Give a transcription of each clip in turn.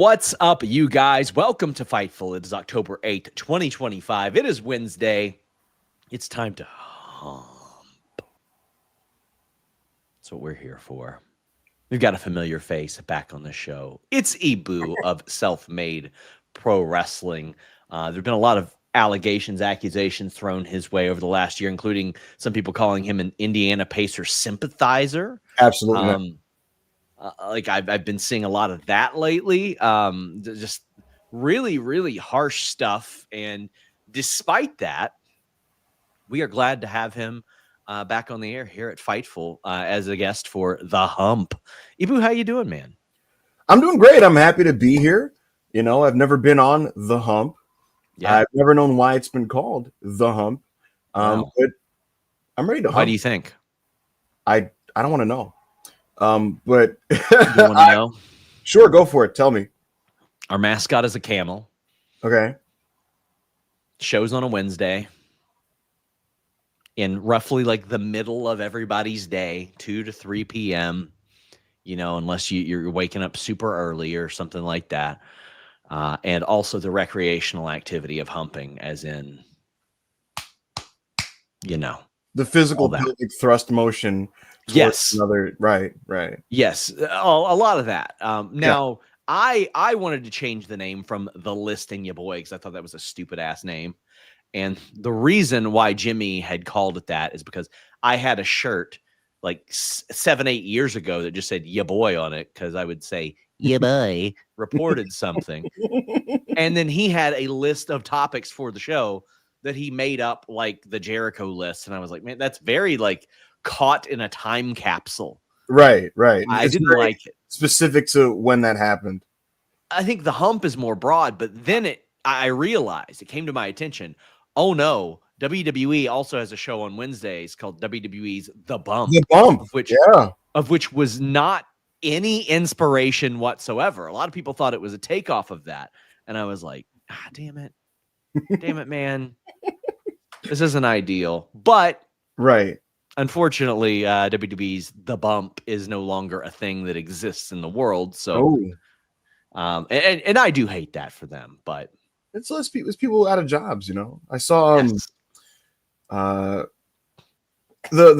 What's up, you guys? Welcome to Fightful. It is October 8th, 2025. It is Wednesday. It's time to hump. That's what we're here for. We've got a familiar face back on the show. It's Ibou of Self-Made Pro Wrestling. There have been a lot of allegations, accusations thrown his way over the last year, including some people calling him an Indiana Pacers sympathizer. Absolutely. I've been seeing a lot of that lately. Just really, really harsh stuff. And despite that, we are glad to have him back on the air here at Fightful as a guest for The Hump. Ibou, how you doing, man? I'm doing great. I'm happy to be here. You know, I've never been on The Hump. Yeah. I've never known why it's been called The Hump. Wow. But I'm ready to hump. Why do you think? I don't want to know. But You want to know? Sure, go for it. Tell me. Our mascot is a camel. Okay. Shows on a Wednesday. In roughly like the middle of everybody's day, 2 to 3 p.m., you know, unless you're waking up super early or something like that. And also the recreational activity of humping, as in, you know. The physical pelvic thrust motion. Yes. Right. Yes, a lot of that. Now, yeah. I wanted to change the name from The Listing Ya Boy because I thought that was a stupid-ass name. And the reason why Jimmy had called it that is because I had a shirt like 7-8 years ago that just said "Ya Boy" on it because I would say "Ya Boy" reported something, and then he had a list of topics for the show that he made up like the Jericho list, and I was like, man, that's very like caught in a time capsule. Right. I didn't like it. Specific to when that happened. I think the hump is more broad, but then I realized, it came to my attention, oh no, WWE also has a show on Wednesdays called WWE's The Bump. The Bump, of which was not any inspiration whatsoever. A lot of people thought it was a takeoff of that. And I was like, damn it, man. This isn't ideal. But right. Unfortunately, WWE's The Bump is no longer a thing that exists in the world. So, and I do hate that for them, but it's less people. It's people out of jobs. You know, I saw the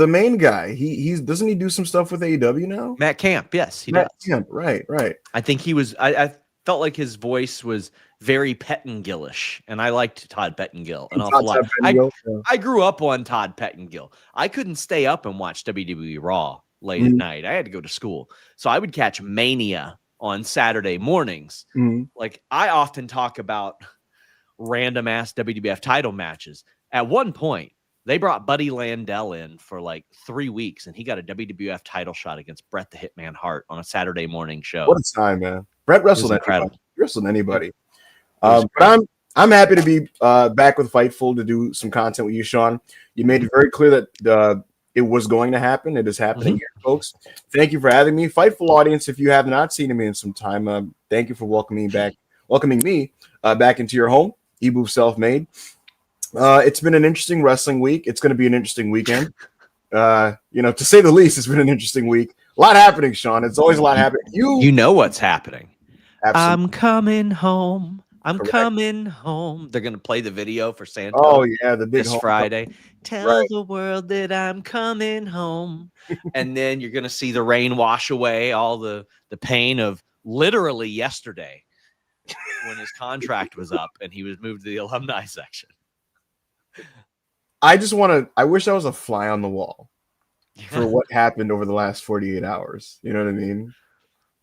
main guy. He doesn't he do some stuff with AEW now? Matt Camp, yes, he does. Camp, right. I think he was. I felt like his voice was very Pettengill-ish, and I liked Todd Pettengill an awful lot. I grew up on Todd Pettengill. I couldn't stay up and watch WWE Raw late at night. I had to go to school, so I would catch Mania on Saturday mornings. Like I often talk about random ass WWF title matches. At one point, they brought Buddy Landell in for like 3 weeks, and he got a WWF title shot against Bret the Hitman Hart on a Saturday morning show. What a time, man! Bret wrestled anybody. But I'm happy to be back with Fightful to do some content with you, Sean. You made it very clear that it was going to happen. It is happening here, folks. Thank you for having me. Fightful audience, if you have not seen me in some time, thank you for welcoming me back into your home. Ibou Self-Made. It's been an interesting wrestling week. It's going to be an interesting weekend. To say the least, it's been an interesting week. A lot happening, Sean. It's always a lot happening. You know what's happening. Absolutely. I'm coming home. Coming home. They're going to play the video for Santa. Oh, yeah, the big this Friday. Tell the world that I'm coming home. And then you're going to see the rain wash away all the pain of literally yesterday when his contract was up and he was moved to the alumni section. I wish I was a fly on the wall for what happened over the last 48 hours. You know what I mean?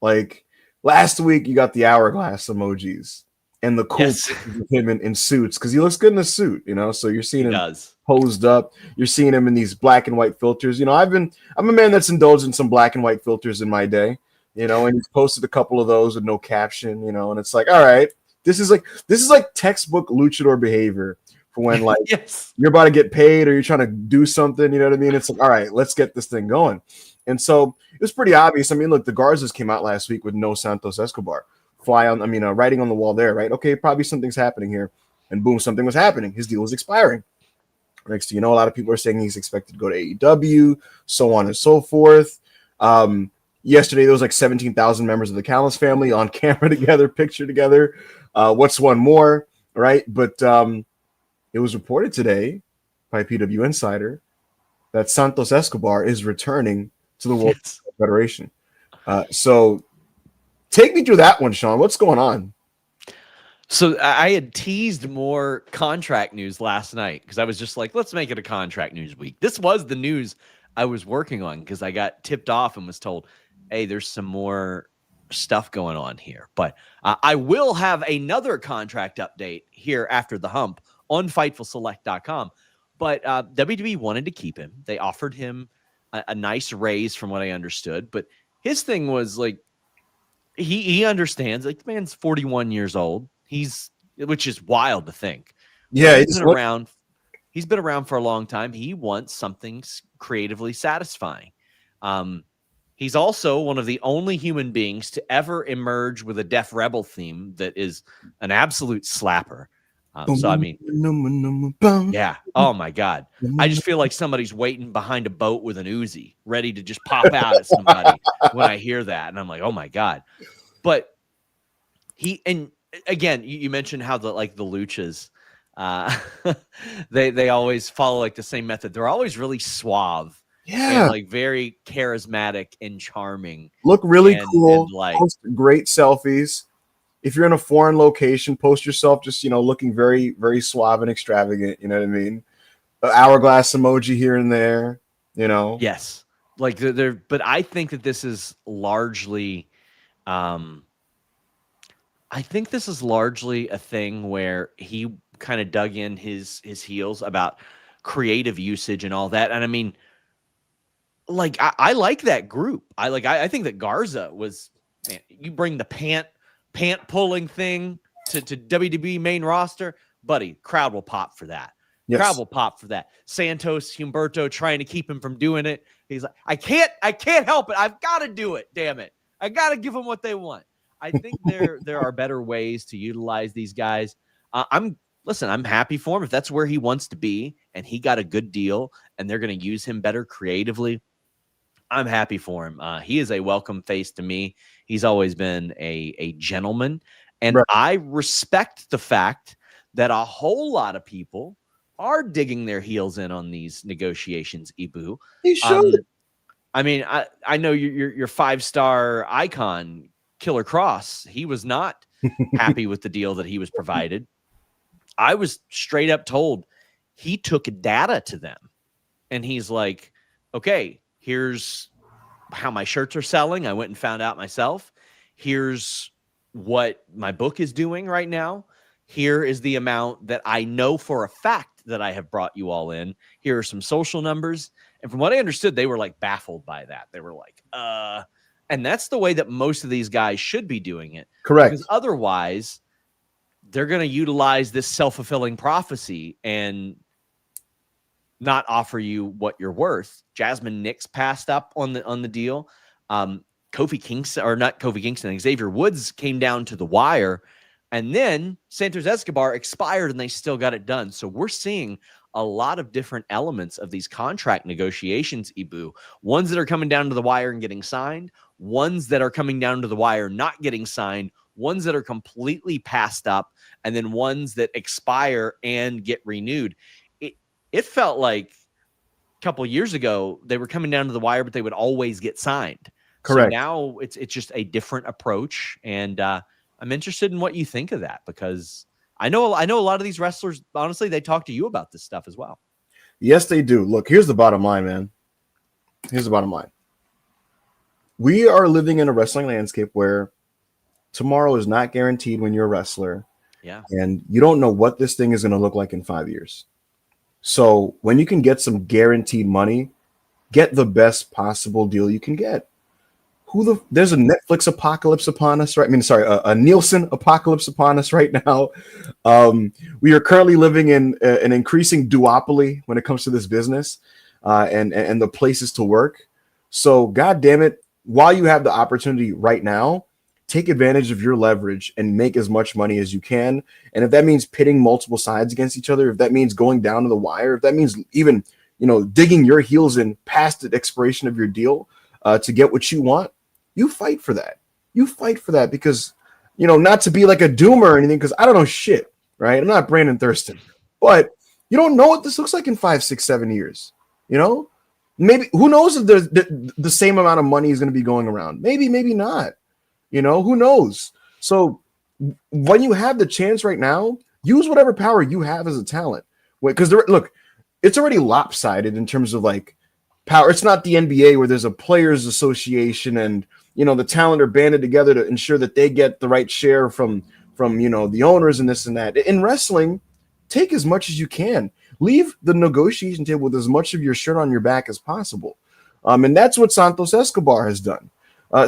Like last week, you got the hourglass emojis and the cool pictures of him in suits because he looks good in a suit, you know. So you're seeing him posed up. You're seeing him in these black and white filters. You know, I'm a man that's indulged in some black and white filters in my day, you know, and he's posted a couple of those with no caption, you know, and it's like, all right, this is like textbook luchador behavior. When like you're about to get paid or you're trying to do something, you know what I mean? It's like, all right, let's get this thing going. And so it was pretty obvious. I mean, look, the Garzas came out last week with no Santos Escobar. Writing on the wall there, right? Okay, probably something's happening here. And boom, something was happening. His deal was expiring. Next thing you know, a lot of people are saying he's expected to go to AEW, so on and so forth. yesterday there was like 17,000 members of the Callis family on camera together, picture together. What's one more, right? But it was reported today by PW Insider that Santos Escobar is returning to the World Federation. So take me through that one, Sean. What's going on? So I had teased more contract news last night because I was just like, let's make it a contract news week. This was the news I was working on because I got tipped off and was told, hey, there's some more stuff going on here. But I will have another contract update here after the hump on FightfulSelect.com. But WWE wanted to keep him. They offered him a nice raise from what I understood. But his thing was like, he understands, like, the man's 41 years old. Which is wild to think. Yeah, he's been around for a long time. He wants something creatively satisfying. He's also one of the only human beings to ever emerge with a Def Rebel theme that is an absolute slapper. So, I mean, yeah. Oh, my God. I just feel like somebody's waiting behind a boat with an Uzi, ready to just pop out at somebody when I hear that. And I'm like, oh, my God. But and again, you mentioned how the luchas, they always follow like the same method. They're always really suave, and like very charismatic and charming. Look really cool. Post great selfies. If you're in a foreign location, post yourself just looking very, very suave and extravagant. You know what I mean? The hourglass emoji here and there. Yes, like they're. But I think that this is largely. I think this is largely a thing where he kind of dug in his heels about creative usage and all that. And I mean, like, I like that group. I think that Garza was, man, you bring the pant pulling thing to WWE main roster, buddy, crowd will pop for that. Yes. Crowd will pop for that. Santos, Humberto trying to keep him from doing it. He's like, I can't help it. I've got to do it. Damn it. I got to give them what they want. I think there are better ways to utilize these guys. I'm happy for him if that's where he wants to be and he got a good deal and they're going to use him better creatively. I'm happy for him. He is a welcome face to me. He's always been a gentleman, and right. I respect the fact that a whole lot of people are digging their heels in on these negotiations. Ibou, he should. I mean, I know your 5-star icon, Killer Cross, he was not happy with the deal that he was provided. I was straight up told he took data to them and he's like, okay, here's how my shirts are selling. I went and found out myself. Here's what my book is doing right now. Here is the amount that I know for a fact that I have brought you all in. Here are some social numbers. And from what I understood, they were like baffled by that. They were like, and that's the way that most of these guys should be doing it. Correct. Because otherwise, they're going to utilize this self-fulfilling prophecy and not offer you what you're worth. Jasmine Nix passed up on the deal. Kofi Kingston, or not Kofi Kingston, Xavier Woods came down to the wire. And then Santos Escobar expired and they still got it done. So we're seeing a lot of different elements of these contract negotiations, Ibou. Ones that are coming down to the wire and getting signed, ones that are coming down to the wire not getting signed, ones that are completely passed up, and then ones that expire and get renewed. It felt like a couple of years ago they were coming down to the wire, but they would always get signed. Correct. So now it's just a different approach, and I'm interested in what you think of that, because I know a lot of these wrestlers, honestly, they talk to you about this stuff as well. Yes, they do. Look, here's the bottom line, man. Here's the bottom line. We are living in a wrestling landscape where tomorrow is not guaranteed when you're a wrestler. Yeah. And you don't know what this thing is going to look like in 5 years. So when you can get some guaranteed money, get the best possible deal you can get. There's a Netflix apocalypse upon us, right? I mean, sorry, a Nielsen apocalypse upon us right now. We are currently living in an increasing duopoly when it comes to this business and the places to work. So, God damn it, while you have the opportunity right now, take advantage of your leverage and make as much money as you can. And if that means pitting multiple sides against each other, if that means going down to the wire, if that means even, digging your heels in past the expiration of your deal to get what you want, you fight for that. You fight for that because, not to be like a doomer or anything, because I don't know shit, right? I'm not Brandon Thurston, but you don't know what this looks like in 5, 6, 7 years. Maybe who knows if there's the same amount of money is going to be going around. Maybe not. Who knows? So when you have the chance right now, use whatever power you have as a talent. Because look, it's already lopsided in terms of like power. It's not the NBA where there's a players association and the talent are banded together to ensure that they get the right share from the owners and this and that. In wrestling, take as much as you can. Leave the negotiation table with as much of your shirt on your back as possible. And that's what Santos Escobar has done.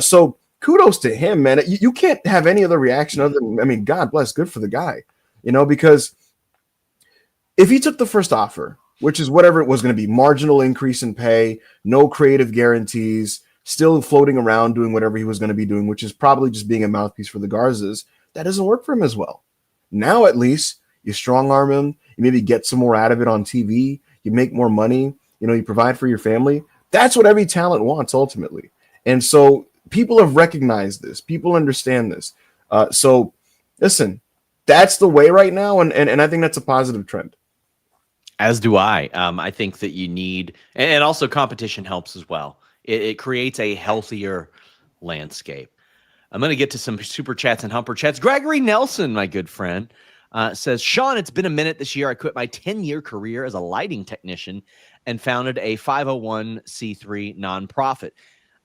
So kudos to him, man. You can't have any other reaction other than, God bless, good for the guy, because if he took the first offer, which is whatever it was going to be, marginal increase in pay, no creative guarantees, still floating around doing whatever he was going to be doing, which is probably just being a mouthpiece for the Garzas, that doesn't work for him as well. Now, at least, you strong arm him, you maybe get some more out of it on TV, you make more money, you provide for your family. That's what every talent wants ultimately. And so people have recognized this. People understand this. So listen, that's the way right now. And I think that's a positive trend. As do I. I think that you need, and also competition helps as well. It creates a healthier landscape. I'm going to get to some super chats and humper chats. Gregory Nelson, my good friend, says, Sean, it's been a minute this year. I quit my 10-year career as a lighting technician and founded a 501c3 nonprofit.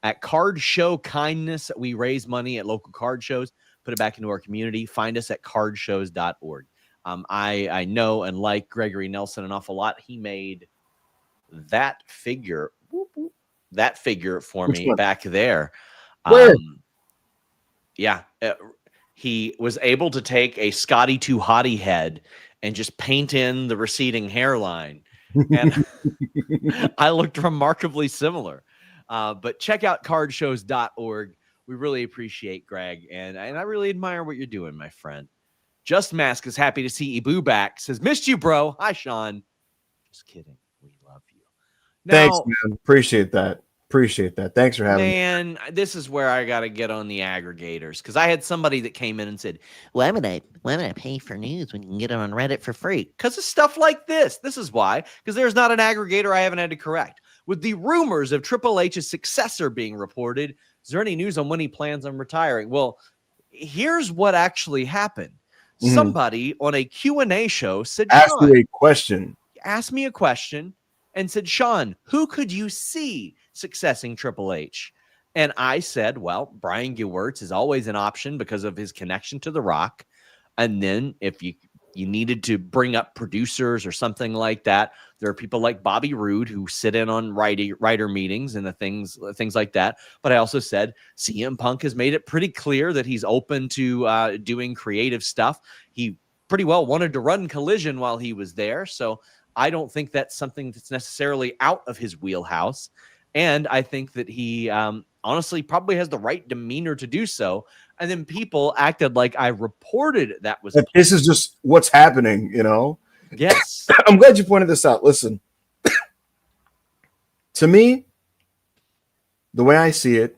At Card Show Kindness, we raise money at local card shows, put it back into our community. Find us at cardshows.org. I know and like Gregory Nelson an awful lot. He made that figure, for me back there. He was able to take a Scotty Too Hottie head and just paint in the receding hairline. And I looked remarkably similar. But check out cardshows.org. We really appreciate Greg. And I really admire what you're doing, my friend. Just Mask is happy to see Ibou back. Says, missed you, bro. Hi, Sean. Just kidding. We love you. Thanks, man. Appreciate that. Thanks for having me. Man, this is where I got to get on the aggregators, because I had somebody that came in and said, why would I pay for news when you can get it on Reddit for free? Because of stuff like this. This is why. Because there's not an aggregator I haven't had to correct. With the rumors of Triple H's successor being reported, is there any news on when he plans on retiring? Well, here's what actually happened. Mm-hmm. Somebody on a Q&A show said, asked me a question and said, Sean, who could you see successing Triple H? And I said, well, Brian Gewirtz is always an option because of his connection to The Rock. And then if you needed to bring up producers or something like that, there are people like Bobby Roode who sit in on writer meetings and the things like that. But I also said CM Punk has made it pretty clear that he's open to doing creative stuff. He pretty well wanted to run Collision while he was there. So I don't think that's something that's necessarily out of his wheelhouse. And I think that he honestly probably has the right demeanor to do so. And then people acted like I reported that was. This is just what's happening, Yes. I'm glad you pointed this out. Listen, to me, the way I see it,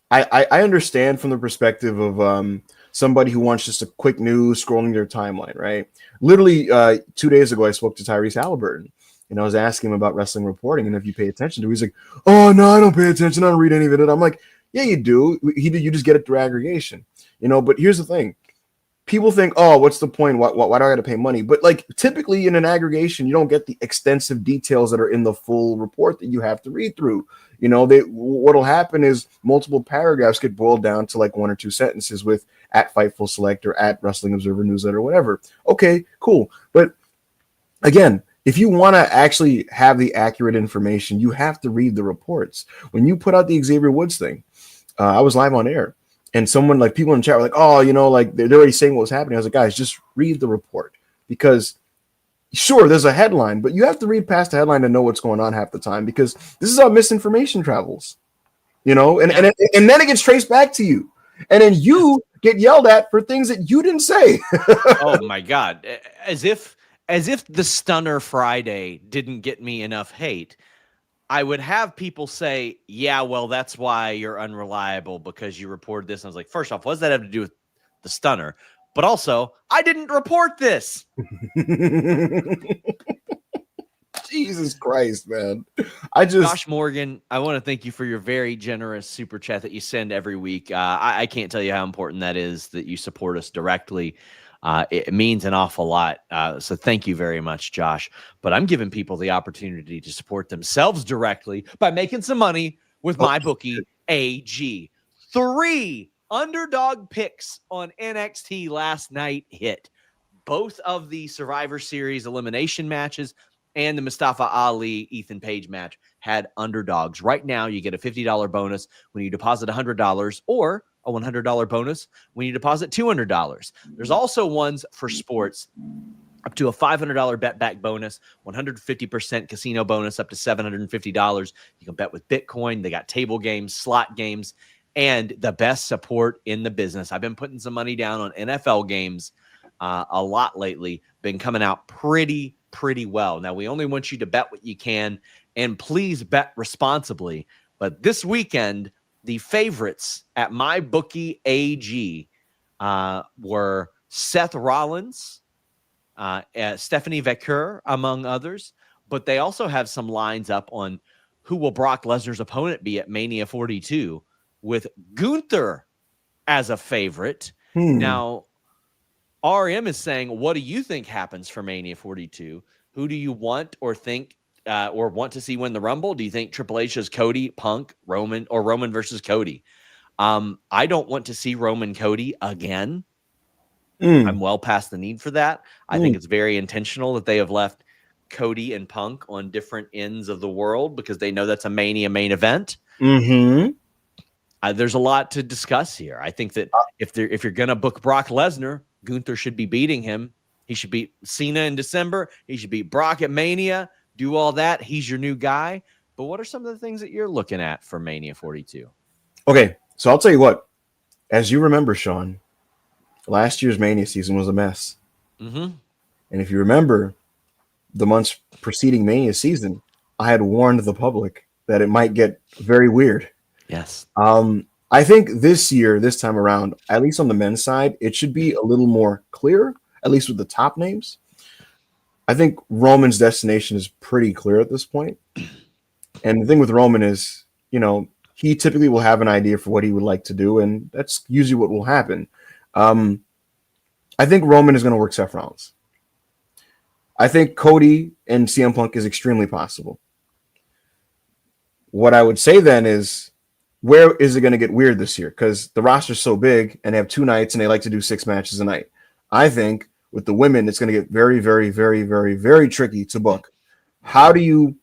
I understand from the perspective of somebody who wants just a quick news scrolling their timeline, right? Literally 2 days ago, I spoke to Tyrese Halliburton, and I was asking him about wrestling reporting, and if you pay attention to it, he's like, oh, no, I don't pay attention. I don't read any of it. I'm like, yeah, you do. You just get it through aggregation, but here's the thing. People think, oh, what's the point? Why do I got to pay money? But like typically in an aggregation, you don't get the extensive details that are in the full report that you have to read through. What'll happen is multiple paragraphs get boiled down to like 1 or 2 sentences with at Fightful Select or at Wrestling Observer Newsletter, whatever. Okay, cool. But again, if you want to actually have the accurate information, you have to read the reports. When you put out the Xavier Woods thing, I was live on air. And someone, like people in the chat were like, oh, like they're already saying what was happening. I was like, guys, just read the report, because sure, there's a headline, but you have to read past the headline to know what's going on half the time, because this is how misinformation travels, and then it gets traced back to you. And then you get yelled at for things that you didn't say. Oh my God. As if the Stunner Friday didn't get me enough hate. I would have people say, yeah, well, that's why you're unreliable because you reported this. And I was like, first off, what does that have to do with the stunner? But also, I didn't report this. Jesus Christ, man. Josh Morgan, I want to thank you for your very generous super chat that you send every week. I can't tell you how important that is that you support us directly. It means an awful lot. So thank you very much, Josh. But I'm giving people the opportunity to support themselves directly by making some money with MyBookie AG. 3 underdog picks on NXT last night hit. Both of the Survivor Series elimination matches and the Mustafa Ali Ethan Page match had underdogs. Right now, you get a $50 bonus when you deposit $100 or a $100 bonus when you deposit $200. There's also ones for sports up to a $500 bet back bonus, 150% casino bonus up to $750. You can bet with Bitcoin. They got table games, slot games, and the best support in the business. I've been putting some money down on NFL games a lot lately. Been coming out pretty well. Now, we only want you to bet what you can, and please bet responsibly. But this weekend, the favorites at MyBookie AG were Seth Rollins, Stephanie Vekur, among others. But they also have some lines up on who will Brock Lesnar's opponent be at Mania 42, with Gunther as a favorite. Now, RM is saying, what do you think happens for Mania 42? Who do you want or think or want to see win the Rumble? Do you think Triple H is Cody, Punk, Roman, or Roman versus Cody? I don't want to see Roman Cody again. I'm well past the need for that. I think it's very intentional that they have left Cody and Punk on different ends of the world because they know that's a Mania main event. There's a lot to discuss here. I think that if you're going to book Brock Lesnar, Gunther should be beating him. He should beat Cena in December. He should beat Brock at Mania. Do all that. He's your new guy. But what are some of the things that you're looking at for Mania 42? Okay, so I'll tell you what. As you remember, Sean, last year's Mania season was a mess. And if you remember, the months preceding Mania season, I had warned the public that it might get very weird. Yes. I think this year, this time around, at least on the men's side, it should be a little more clear, at least with the top names. I think Roman's destination is pretty clear at this point. And the thing with Roman is, you know, he typically will have an idea for what he would like to do, and that's usually what will happen. I think Roman is going to work Seth Rollins. I think Cody and CM Punk is extremely possible. What I would say then is, where is it going to get weird this year? Because the roster's so big and they have 2 nights and they like to do 6 matches a night. I think with the women, it's going to get very, very, very, very, very tricky to book. How do you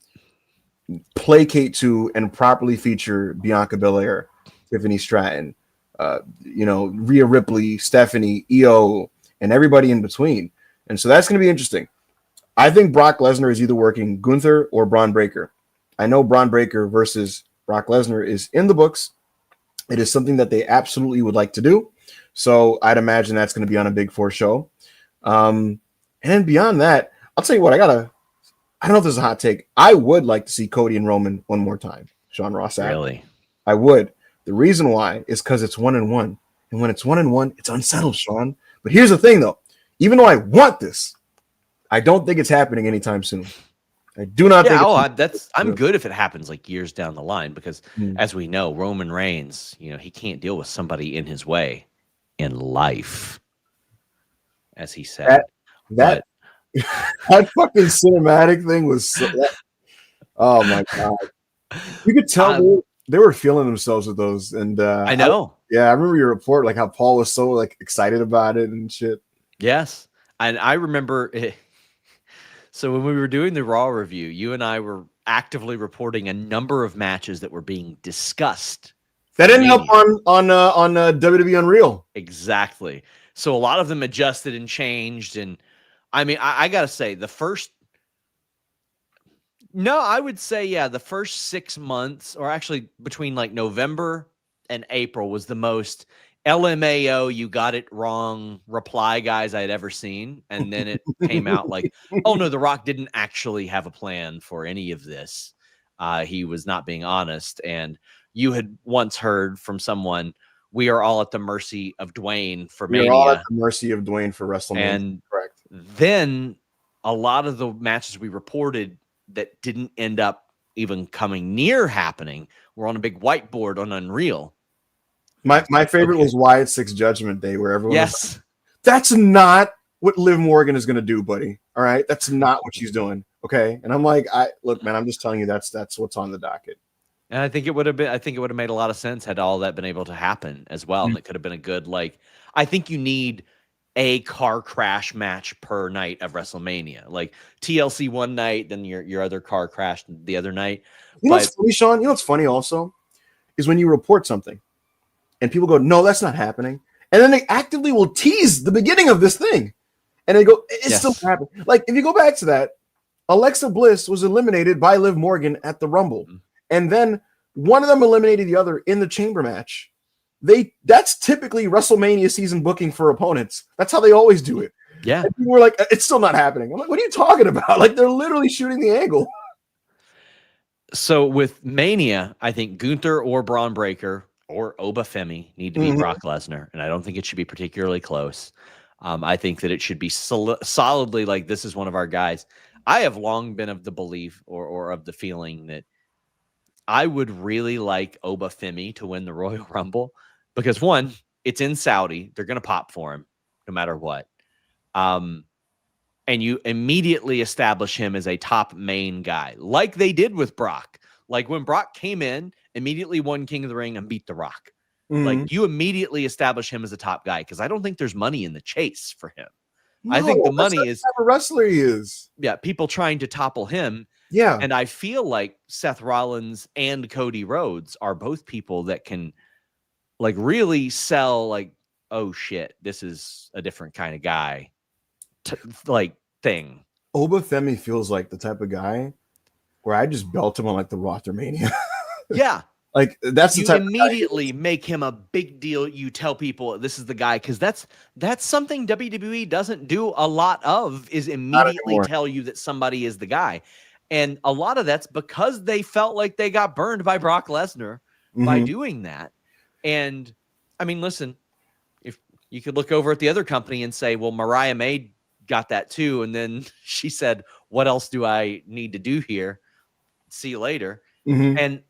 placate to and properly feature Bianca Belair, Tiffany Stratton, Rhea Ripley, Stephanie, Io, and everybody in between? And so that's going to be interesting. I think Brock Lesnar is either working Gunther or Braun Breaker. I know Braun Breaker versus Brock Lesnar is in the books. It is something that they absolutely would like to do. So I'd imagine that's going to be on a Big 4 show. And beyond that, I'll tell you what, I don't know if this is a hot take. I would like to see Cody and Roman one more time. Sean Ross Sapp. Really? I would. The reason why is because it's 1-1. And when it's 1-1, it's unsettled, Sean. But here's the thing, though. Even though I want this, I don't think it's happening anytime soon. I do not think. I'm good if it happens like years down the line because, as we know, Roman Reigns, he can't deal with somebody in his way in life, as he said. That fucking cinematic thing was. Oh my god! You could tell they were feeling themselves with those, and I know. I remember your report, like how Paul was so excited about it and shit. Yes, and I remember it. So when we were doing the Raw review, you and I were actively reporting a number of matches that were being discussed. That ended up on WWE Unreal. Exactly. So a lot of them adjusted and changed. And I mean, I got to say, the first 6 months, or actually between like November and April, was the most LMAO, you got it wrong reply guys I'd ever seen. And then it came out like, oh no, The Rock didn't actually have a plan for any of this. he was not being honest. And you had once heard from someone, we are all at the mercy of Dwayne for Mania. We are all at the mercy of Dwayne for WrestleMania. And correct. Then a lot of the matches we reported that didn't end up even coming near happening were on a big whiteboard on Unreal. My favorite was Wyatt 6 Judgment Day, where everyone was like, that's not what Liv Morgan is going to do, buddy. All right, that's not what she's doing. Okay, and I'm like, look, man, I'm just telling you that's what's on the docket. And I think it would have made a lot of sense had all that been able to happen as well. And it could have been a good, like, I think you need a car crash match per night of WrestleMania, like TLC one night, then your other car crash the other night. You know what's funny, Sean? You know what's funny also is when you report something and people go, no, that's not happening. And then they actively will tease the beginning of this thing. And they go, it's still happening. Like, if you go back to that, Alexa Bliss was eliminated by Liv Morgan at the Rumble. And then one of them eliminated the other in the chamber match. That's typically WrestleMania season booking for opponents. That's how they always do it. Yeah. And people were like, it's still not happening. I'm like, what are you talking about? Like, they're literally shooting the angle. So with Mania, I think Gunther or Braun Breaker or Obafemi need to beat Brock Lesnar. And I don't think it should be particularly close. I think that it should be solidly like, this is one of our guys. I have long been of the belief or of the feeling that I would really like Obafemi to win the Royal Rumble because, one, it's in Saudi. They're going to pop for him no matter what. And you immediately establish him as a top main guy, like they did with Brock. Like when Brock came in, immediately won King of the Ring and beat The Rock. Like you immediately establish him as a top guy because I don't think there's money in the chase for him. No, I think the money is the type of wrestler he is. Yeah, people trying to topple him. Yeah. And I feel like Seth Rollins and Cody Rhodes are both people that can like really sell like, oh shit, this is a different kind of guy thing. Obafemi feels like the type of guy where I just belt him on like the Rothermania. Yeah. Like that's the type immediately make him a big deal. You tell people this is the guy because that's something WWE doesn't do a lot of is immediately tell you that somebody is the guy. And a lot of that's because they felt like they got burned by Brock Lesnar by doing that. And I mean, listen, if you could look over at the other company and say, well, Mariah May got that too. And then she said, what else do I need to do here? See you later. And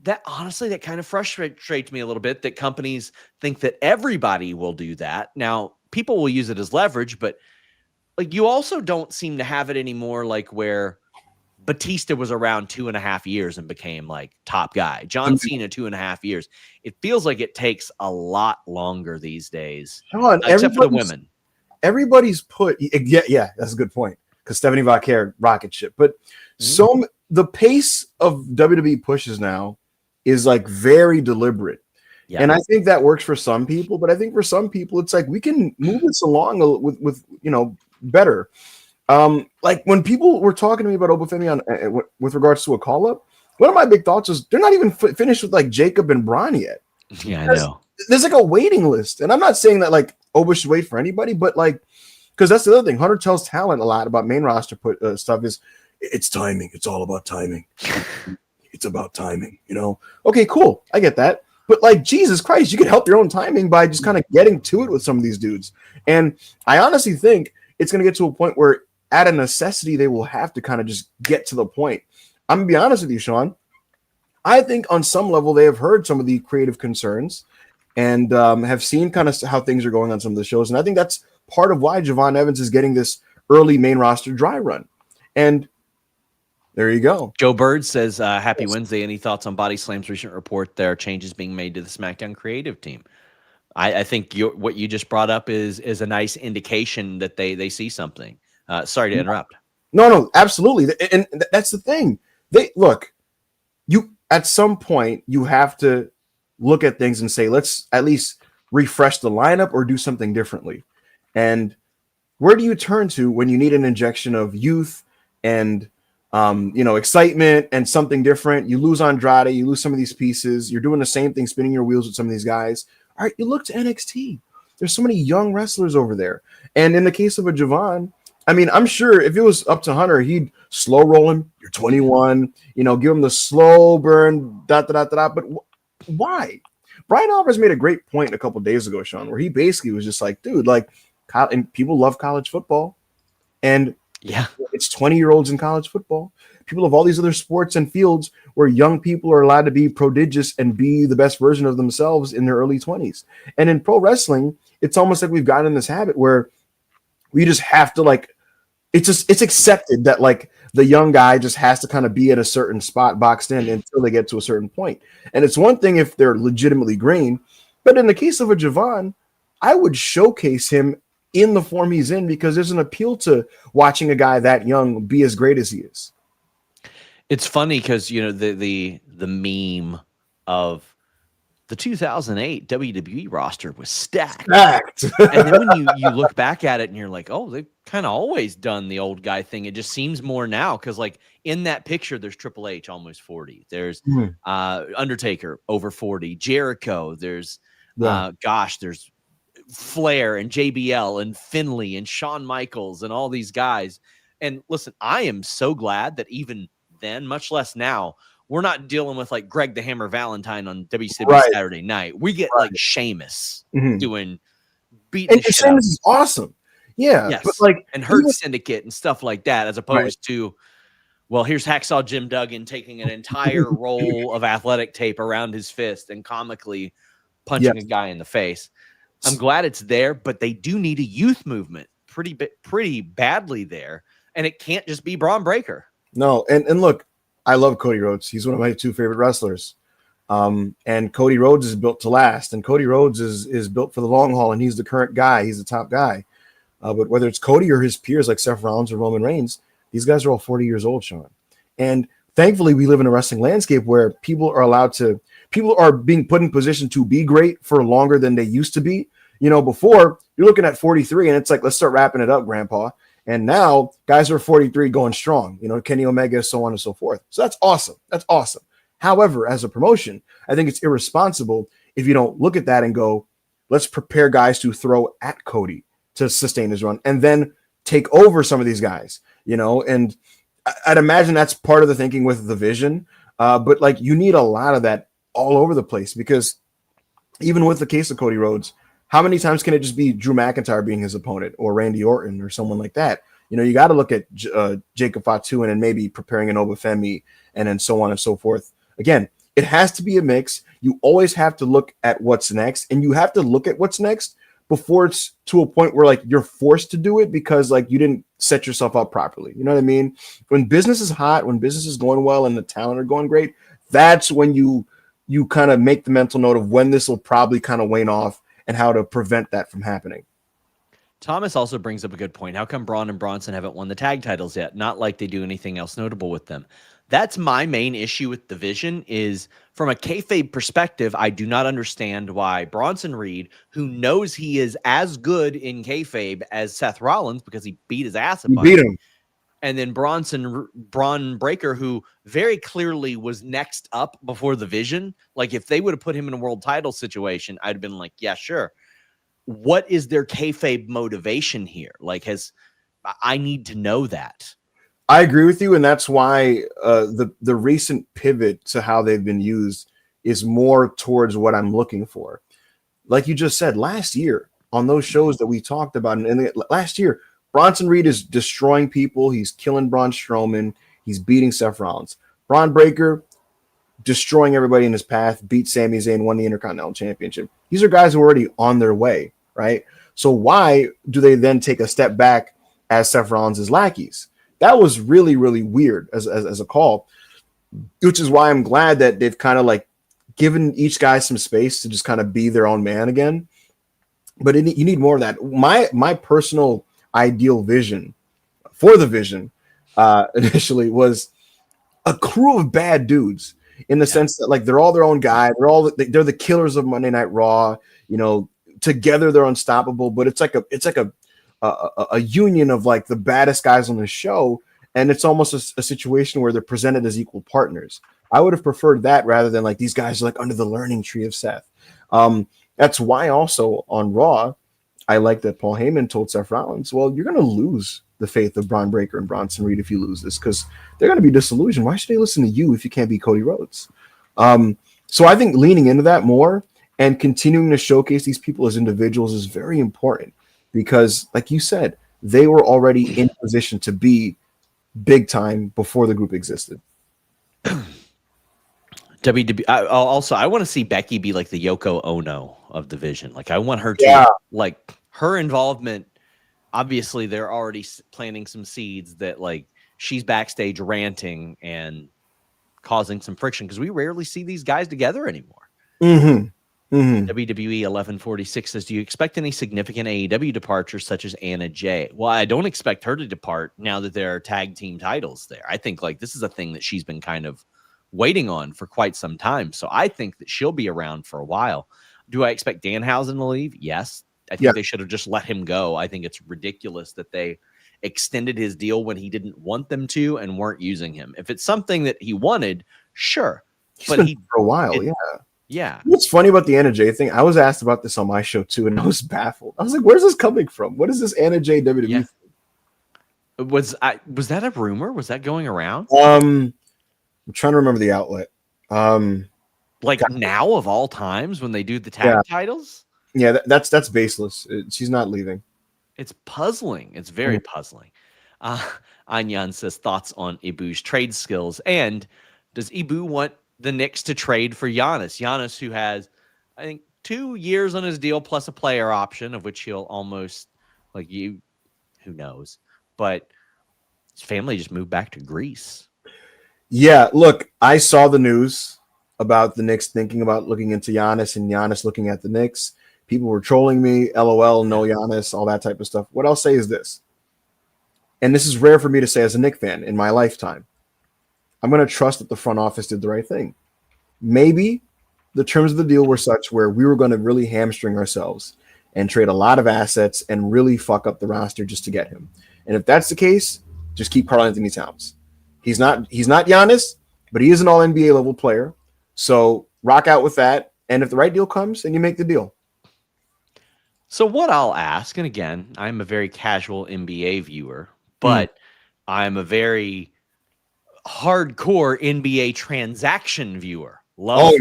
that honestly, that kind of frustrates me a little bit that companies think that everybody will do that. Now, people will use it as leverage, but like you also don't seem to have it anymore, like where Batista was around 2.5 years and became like top guy. John Cena 2.5 years. It feels like it takes a lot longer these days, Sean, except for the women. Everybody's put, yeah, that's a good point because Stephanie Vaquer rocket ship, but the pace of WWE pushes now is like very deliberate. Yeah. And I think that works for some people, but I think for some people, it's like we can move this along with better. Like when people were talking to me about Obafemi with regards to a call up, one of my big thoughts is they're not even finished with like Jacob and Braun yet. Yeah, I know. There's like a waiting list. And I'm not saying that like Oba should wait for anybody, but like, because that's the other thing. Hunter tells Talent a lot about main roster stuff is it's timing. It's all about timing. It's about timing, Okay, cool. I get that. But like, Jesus Christ, you can help your own timing by just kind of getting to it with some of these dudes. And I honestly think it's going to get to a point where at a necessity, they will have to kind of just get to the point. I'm going to be honest with you, Sean. I think on some level, they have heard some of the creative concerns and have seen kind of how things are going on some of the shows. And I think that's part of why Javon Evans is getting this early main roster dry run. And there you go. Joe Bird says, happy Wednesday. Any thoughts on Body Slam's recent report there are changes being made to the SmackDown creative team? I think what you just brought up is a nice indication that they see something. Sorry to interrupt. No, absolutely. And that's the thing. You at some point, you have to look at things and say, let's at least refresh the lineup or do something differently. And where do you turn to when you need an injection of youth and excitement and something different? You lose Andrade, you lose some of these pieces. You're doing the same thing, spinning your wheels with some of these guys. All right, you look to NXT. There's so many young wrestlers over there. And in the case of a Javon, I mean, I'm sure if it was up to Hunter, he'd slow roll him. You're 21, give him the slow burn, da. But why? Brian Alvarez made a great point a couple days ago, Sean, where he basically was just like, dude, like, and people love college football. And yeah, it's 20-year-olds in college football. People of all these other sports and fields where young people are allowed to be prodigious and be the best version of themselves in their early 20s. And in pro wrestling, it's almost like we've gotten in this habit where we just have to, like, it's accepted that, like, the young guy just has to kind of be at a certain spot boxed in until they get to a certain point. And it's one thing if they're legitimately green, but in the case of a Javon, I would showcase him in the form he's in because there's an appeal to watching a guy that young be as great as he is. It's funny because the meme of the 2008 WWE roster was stacked. And then when you look back at it and you're like, oh, they've kind of always done the old guy thing. It just seems more now because, like, in that picture, there's Triple H almost 40. There's Undertaker over 40. Jericho. There's there's Flair and JBL and Finley and Shawn Michaels and all these guys. And listen, I am so glad that even then, much less now, we're not dealing with like Greg the Hammer Valentine on WCW Saturday Night. We get like Sheamus doing beating. And Sheamus is awesome. Yeah. Yes. But like and Hurt Syndicate and stuff like that, as opposed to, well, here's Hacksaw Jim Duggan taking an entire roll of athletic tape around his fist and comically punching a guy in the face. I'm glad it's there, but they do need a youth movement pretty badly there. And it can't just be Braun Breaker. No. And look, I love Cody Rhodes. He's one of my two favorite wrestlers. And Cody Rhodes is built to last. And Cody Rhodes is built for the long haul. And he's the current guy. He's the top guy. But whether it's Cody or his peers like Seth Rollins or Roman Reigns, these guys are all 40 years old, Sean. And thankfully, we live in a wrestling landscape where people are being put in position to be great for longer than they used to be. Before you're looking at 43 and it's like, let's start wrapping it up, Grandpa. And now guys are 43 going strong, Kenny Omega, so on and so forth. So that's awesome. That's awesome. However, as a promotion, I think it's irresponsible if you don't look at that and go, let's prepare guys to throw at Cody to sustain his run and then take over some of these guys, and I'd imagine that's part of the thinking with the vision. But like, you need a lot of that all over the place because even with the case of Cody Rhodes, how many times can it just be Drew McIntyre being his opponent or Randy Orton or someone like that? You got to look at Jacob Fatu and maybe preparing an Obafemi and then so on and so forth. Again, it has to be a mix. You always have to look at what's next, and you have to look at what's next before it's to a point where like you're forced to do it because like you didn't set yourself up properly. You know what I mean? When business is hot, when business is going well and the talent are going great, that's when you kind of make the mental note of when this will probably kind of wane off and how to prevent that from happening. Thomas also brings up a good point. How come Braun and Bronson haven't won the tag titles yet? Not like they do anything else notable with them. That's my main issue with division is from a kayfabe perspective, I do not understand why Bronson Reed, who knows he is as good in kayfabe as Seth Rollins because he beat his ass a bunch, beat him. And then Braun Breaker, who very clearly was next up before the Vision. Like, if they would have put him in a world title situation, I'd have been like, yeah, sure. What is their kayfabe motivation here? Like, I need to know that. I agree with you, and that's why the recent pivot to how they've been used is more towards what I'm looking for. Like you just said, last year on those shows that we talked about, and last year, Bronson Reed is destroying people. He's killing Braun Strowman. He's beating Seth Rollins. Braun Breaker, destroying everybody in his path, beat Sami Zayn, won the Intercontinental Championship. These are guys who are already on their way, right? So why do they then take a step back as Seth Rollins' lackeys? That was really, really weird as a call, which is why I'm glad that they've kind of like given each guy some space to just kind of be their own man again. But you need more of that. My personal ideal vision for the Vision initially was a crew of bad dudes in the sense that like they're all their own guy. They're the killers of Monday Night Raw. Together they're unstoppable. But it's like a union of like the baddest guys on the show, and it's almost a situation where they're presented as equal partners. I would have preferred that rather than like these guys are like under the learning tree of Seth. That's why also on Raw, I like that Paul Heyman told Seth Rollins, well, you're going to lose the faith of Braun Breaker and Bronson Reed if you lose this, because they're going to be disillusioned. Why should they listen to you if you can't beat Cody Rhodes? So I think leaning into that more and continuing to showcase these people as individuals is very important, because, like you said, they were already in position to be big time before the group existed. WWE. I want to see Becky be like the Yoko Ono of division. Like, I want her to like her involvement. Obviously, they're already planting some seeds that like she's backstage ranting and causing some friction, because we rarely see these guys together anymore. WWE 1146 says, do you expect any significant AEW departures such as Anna Jay? Well, I don't expect her to depart now that there are tag team titles there. I think like this is a thing that she's been kind of waiting on for quite some time. So I think that she'll be around for a while. Do I expect Danhausen to leave? Yes. I think they should have just let him go. I think it's ridiculous that they extended his deal when he didn't want them to and weren't using him. If it's something that he wanted, sure. But he for a while, yeah. What's funny about the Anna Jay thing? I was asked about this on my show too, and I was baffled. I was like, "Where's this coming from? What is this Anna Jay WWE?" Yeah. Was that a rumor? Was that going around? I'm trying to remember the outlet. Like now of all times when they do the tag titles. Yeah, that's baseless. She's not leaving. It's puzzling. It's very puzzling. Anyan says, thoughts on Ibou's trade skills, and does Ibou want the Knicks to trade for Giannis? Giannis, who has, I think, 2 years on his deal plus a player option, of which he'll almost, like, you, who knows? But his family just moved back to Greece. Yeah, look, I saw the news about the Knicks thinking about looking into Giannis and Giannis looking at the Knicks. People were trolling me, LOL, no Giannis, all that type of stuff. What I'll say is this, and this is rare for me to say as a Knicks fan in my lifetime, I'm going to trust that the front office did the right thing. Maybe the terms of the deal were such where we were going to really hamstring ourselves and trade a lot of assets and really fuck up the roster just to get him. And if that's the case, just keep Karl-Anthony Towns. He's not Giannis, but he is an all-NBA level player. So rock out with that. And if the right deal comes, then you make the deal. So what I'll ask, and again, I'm a very casual NBA viewer, but I'm a very hardcore NBA transaction viewer. Love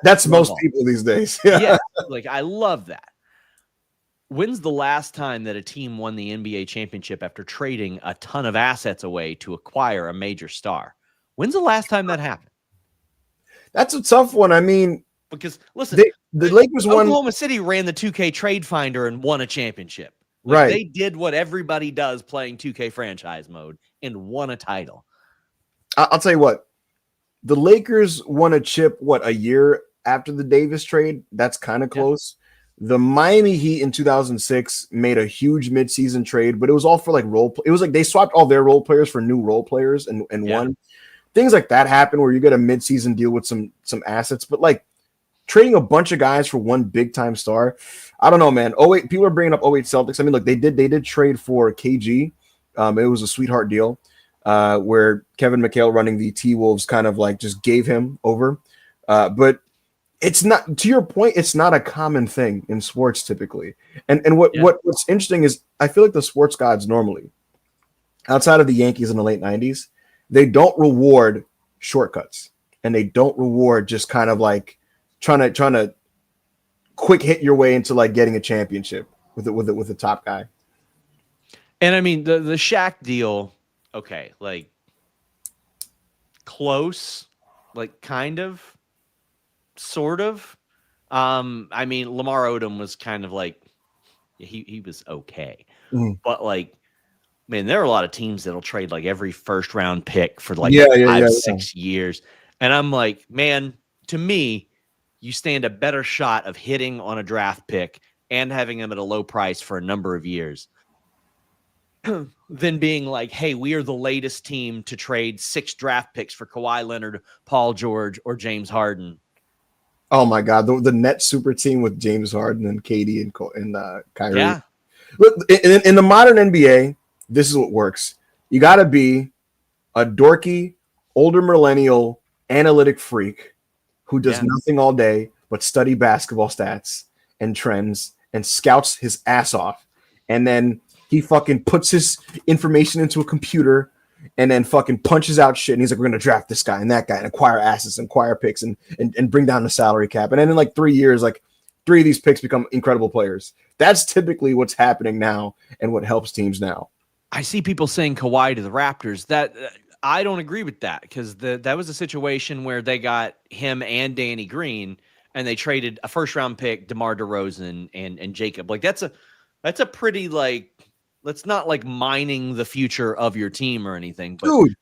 that's most people these days. Yeah, like I love that. When's the last time that a team won the NBA championship after trading a ton of assets away to acquire a major star? When's the last time that happened? That's a tough one. I mean, because listen, the Lakers won. Oklahoma City ran the 2K trade finder and won a championship. Like, right. They did what everybody does playing 2K franchise mode and won a title. I'll tell you what. The Lakers won a chip, a year after the Davis trade? That's kind of close. Yeah. The Miami Heat in 2006 made a huge midseason trade, but it was all for like role. It was like they swapped all their role players for new role players and won. Things like that happen where you get a midseason deal with some assets, but like trading a bunch of guys for one big time star, I don't know, man. People are bringing up 08 Celtics. I mean, look, they did trade for KG. It was a sweetheart deal where Kevin McHale running the T-Wolves kind of like just gave him over. But it's not, to your point, it's not a common thing in sports typically. And what's interesting is I feel like the sports gods normally, outside of the Yankees in the late 90s, they don't reward shortcuts and they don't reward just kind of like trying to quick hit your way into like getting a championship with the top guy. And I mean the Shaq deal, okay, like close, like kind of, sort of. I mean Lamar Odom was kind of like he was okay, but like, man, there are a lot of teams that'll trade like every first round pick for like 5-6 years, and I'm like, man, to me, you stand a better shot of hitting on a draft pick and having them at a low price for a number of years than being like, hey, we are the latest team to trade 6 draft picks for Kawhi Leonard, Paul George, or James Harden. Oh my God, the net super team with James Harden and KD and Kyrie. Yeah. Look, in the modern NBA, this is what works. You got to be a dorky, older millennial analytic freak who does nothing all day but study basketball stats and trends and scouts his ass off. And then He fucking puts his information into a computer and then fucking punches out shit. And he's like, we're going to draft this guy and that guy and acquire assets and acquire picks and bring down the salary cap. And then in like 3 years, like 3 of these picks become incredible players. That's typically what's happening now and what helps teams now. I see people saying Kawhi to the Raptors. That I don't agree with that, because that was a situation where they got him and Danny Green, and they traded a first-round pick, DeMar DeRozan and Jacob. Like that's a pretty, like, that's not like mining the future of your team or anything. But dude,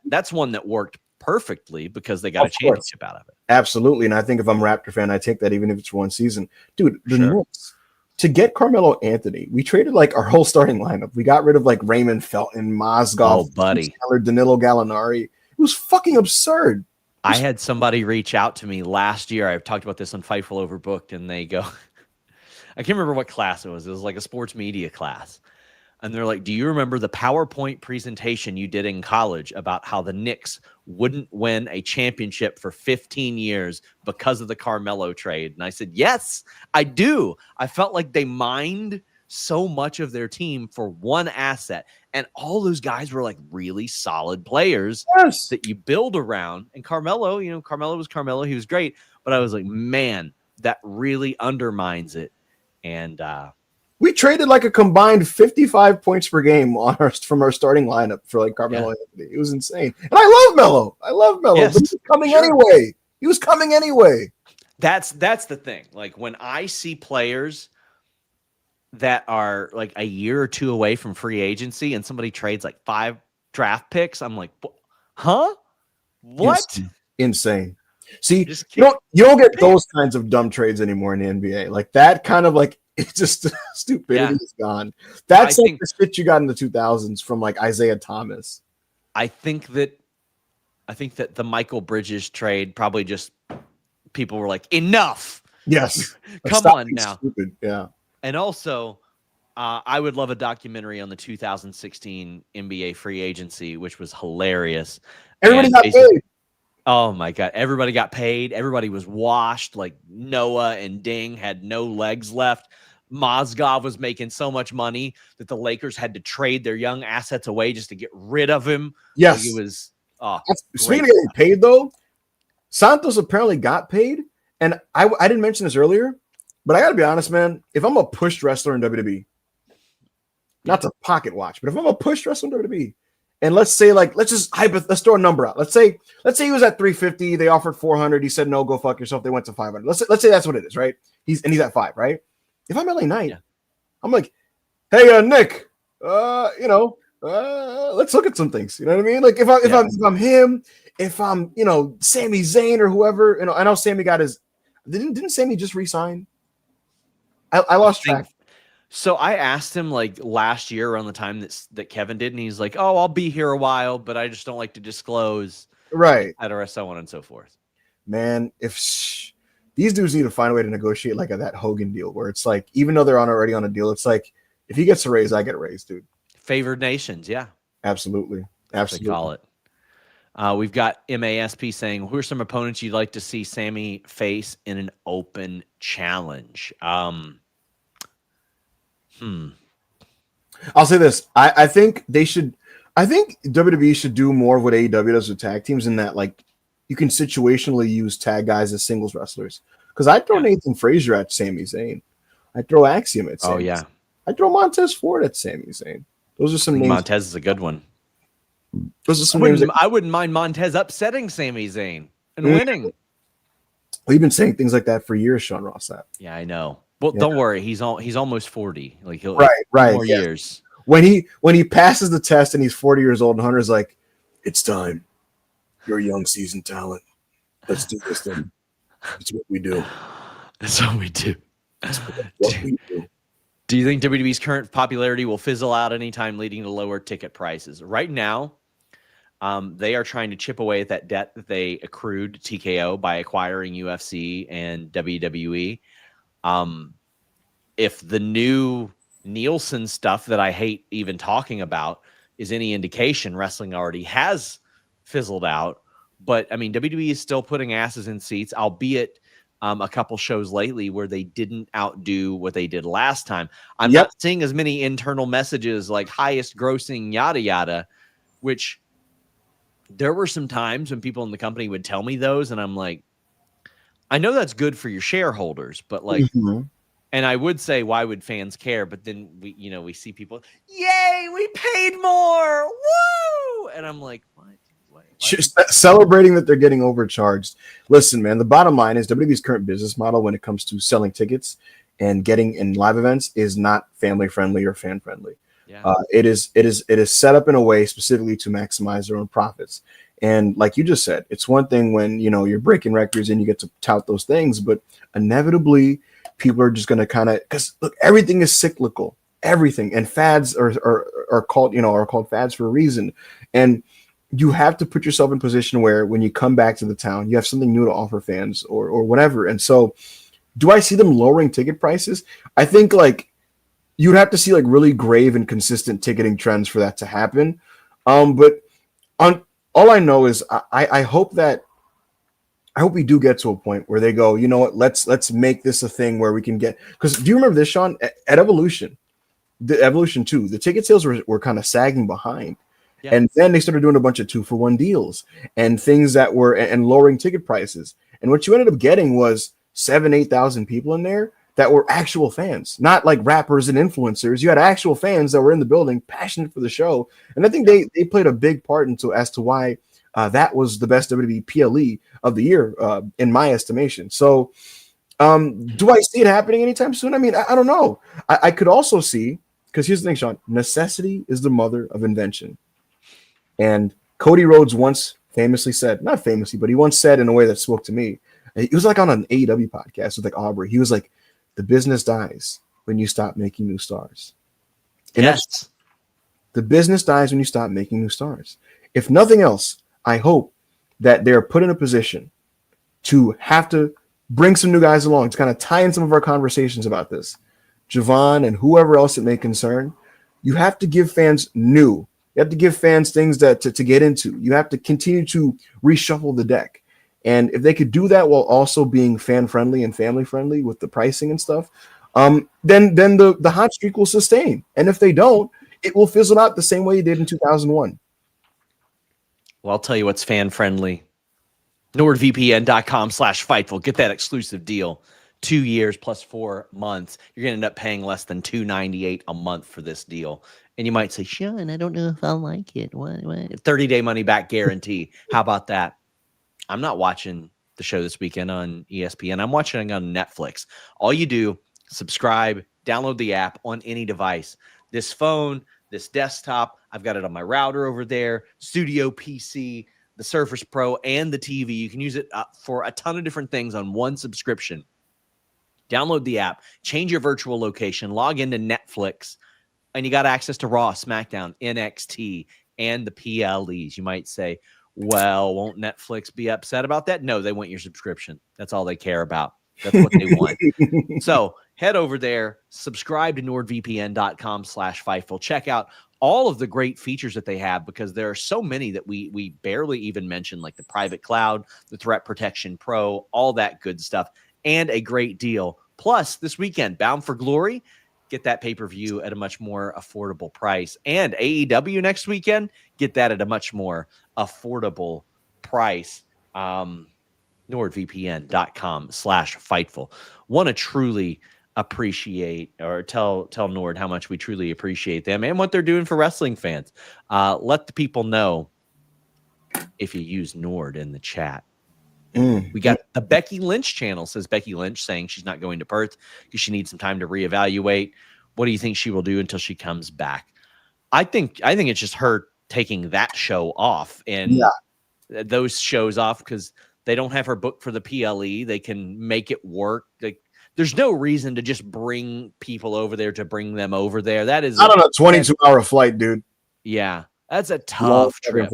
that's one that worked perfectly because they got a championship out of it. Absolutely. And I think if I'm a Raptor fan, I take that even if it's one season. Dude, the Knicks, to get Carmelo Anthony, we traded like our whole starting lineup. We got rid of like Raymond Felton, Mozgov, Danilo Gallinari. It was fucking absurd. I had somebody reach out to me last year. I've talked about this on Fightful Overbooked, and they go, I can't remember what class it was. It was like a sports media class. And they're like, do you remember the PowerPoint presentation you did in college about how the Knicks wouldn't win a championship for 15 years because of the Carmelo trade? And I said, yes, I do. I felt like they mined so much of their team for one asset. And all those guys were like really solid players that you build around. And Carmelo, Carmelo was Carmelo. He was great. But I was like, man, that really undermines it. And, we traded like a combined 55 points per game from our starting lineup for like Carmelo Anthony. It was insane. And I love Melo. Yes, but he was coming anyway. He was coming anyway. That's the thing. Like when I see players that are like a year or two away from free agency and somebody trades like 5 draft picks, I'm like, huh? What? Insane. See, you don't get those kinds of dumb trades anymore in the NBA. Like that kind of like, it's just stupidity is gone. That's like the shit you got in the 2000s from like Isaiah Thomas. I think that the Michael Bridges trade probably just people were like, enough. Yes. Come on now. Stupid. Yeah. And also, I would love a documentary on the 2016 NBA free agency, which was hilarious. Everybody got paid. Oh my God. Everybody got paid. Everybody was washed. Like Noah and Ding had no legs left. Mozgov was making so much money that the Lakers had to trade their young assets away just to get rid of him. Yes. Like it was speaking of getting paid though, Santos apparently got paid. And I didn't mention this earlier, but I gotta be honest, man. If I'm a pushed wrestler in WWE, not to pocket watch, but if I'm a pushed wrestler in WWE, and let's say, like, let's throw a number out. Let's say he was at 350. They offered 400. He said, no, go fuck yourself. They went to 500. Let's say that's what it is, right? He's at 5, right? If I'm LA Knight, I'm like, hey, Nick, let's look at some things. You know what I mean? Like if I'm him, if I'm, Sami Zayn or whoever, I know Sami got his, didn't Sami just resign? I lost track. So I asked him like last year around the time that Kevin did, and he's like, "Oh, I'll be here a while, but I just don't like to disclose." Right. Or so on and so forth. Man, these dudes need to find a way to negotiate like that Hogan deal, where it's like, even though they're already on a deal, it's like if he gets a raise, I get a raise, dude. Favored nations, yeah. Absolutely. They call it. We've got MASP saying, "Who are some opponents you'd like to see Sami face in an open challenge?" I'll say this. I think WWE should do more of what AEW does with tag teams, in that like you can situationally use tag guys as singles wrestlers. Because I'd throw Nathan Frazier at Sami Zayn. I'd throw Axiom at Sami Zayn. I'd throw Montez Ford at Sami Zayn. Those are some names. Montez is a good one. Those are some names. I wouldn't mind Montez upsetting Sami Zayn and winning. We've been saying things like that for years, Sean Ross Sapp. Yeah, I know. Well, don't worry. He's almost 40. Like he'll more years. When he passes the test and he's 40 years old, and Hunter's like, "It's time. You're a young seasoned talent. Let's do this thing. That's what we do. That's what we do." Do you think WWE's current popularity will fizzle out anytime, leading to lower ticket prices? Right now, they are trying to chip away at that debt that they accrued to TKO by acquiring UFC and WWE. If the new Nielsen stuff that I hate even talking about is any indication, wrestling already has fizzled out. But I mean, WWE is still putting asses in seats, albeit a couple shows lately where they didn't outdo what they did last time. I'm not seeing as many internal messages like highest grossing, yada, yada, which there were some times when people in the company would tell me those. And I'm like, I know that's good for your shareholders, but like, and I would say, why would fans care? But then we see people, yay, we paid more. Woo. And I'm like, what? Celebrating that they're getting overcharged. Listen, man, the bottom line is WWE's current business model when it comes to selling tickets and getting in live events is not family friendly or fan friendly. Yeah. It is set up in a way specifically to maximize their own profits. And like you just said, it's one thing when you're breaking records and you get to tout those things, but inevitably people are just going to kind of, because look, everything is cyclical, everything, and fads are called fads for a reason. And you have to put yourself in a position where when you come back to the town, you have something new to offer fans or whatever. And so do I see them lowering ticket prices? I think like you'd have to see like really grave and consistent ticketing trends for that to happen. But on all I know is I hope we do get to a point where they go, you know what, let's make this a thing where we can get, because do you remember this, Sean, at Evolution 2, the ticket sales were kind of sagging behind. Yeah. And then they started doing a bunch of 2-for-1 deals and things that were and lowering ticket prices. And what you ended up getting was 7,000-8,000 people in there that were actual fans, not like rappers and influencers. You had actual fans that were in the building, passionate for the show. And I think they played a big part as to why that was the best WWE PLE of the year, in my estimation. So do I see it happening anytime soon? I mean, I don't know. I could also see, because here's the thing, Sean, necessity is the mother of invention. And Cody Rhodes once famously said, not famously, but he once said in a way that spoke to me. It was like on an AEW podcast with like Aubrey. He was like, the business dies when you stop making new stars. And yes. The business dies when you stop making new stars. If nothing else, I hope that they're put in a position to have to bring some new guys along to kind of tie in some of our conversations about this. Javon and whoever else it may concern, you have to give fans new. You have to give fans things to get into. You have to continue to reshuffle the deck. And if they could do that while also being fan-friendly and family-friendly with the pricing and stuff, then the hot streak will sustain. And if they don't, it will fizzle out the same way it did in 2001. Well, I'll tell you what's fan-friendly. NordVPN.com/Fightful. Get that exclusive deal. 2 years plus 4 months. You're going to end up paying less than $298 a month for this deal. And you might say, Sean, I don't know if I'll like it. What? 30-day money-back guarantee. How about that? I'm not watching the show this weekend on ESPN. I'm watching it on Netflix. All you do, subscribe, download the app on any device. This phone, this desktop, I've got it on my router over there, Studio PC, the Surface Pro, and the TV. You can use it for a ton of different things on one subscription. Download the app, change your virtual location, log into Netflix, and you got access to Raw, SmackDown, NXT, and the PLEs. You might say, well, won't Netflix be upset about that? No, they want your subscription. That's all they care about. That's what they want. So head over there, subscribe to NordVPN.com/Fightful. Check out all of the great features that they have, because there are so many that we barely even mention, like the private cloud, the Threat Protection Pro, all that good stuff, and a great deal. Plus, this weekend, Bound for Glory, get that pay-per-view at a much more affordable price. And AEW next weekend, get that at a much more affordable price. NordVPN.com/Fightful. Want to truly appreciate, or tell Nord how much we truly appreciate them and what they're doing for wrestling fans. Let the people know if you use Nord in the chat. We got the Becky Lynch channel, says Becky Lynch, saying she's not going to Perth because she needs some time to reevaluate. What do you think she will do until she comes back? I think it's just her taking that show off and those shows off, because they don't have her booked for the PLE. They can make it work. There's no reason to just bring people over there to bring them over there. That is not on a 22-hour flight, dude. Yeah, that's a tough trip.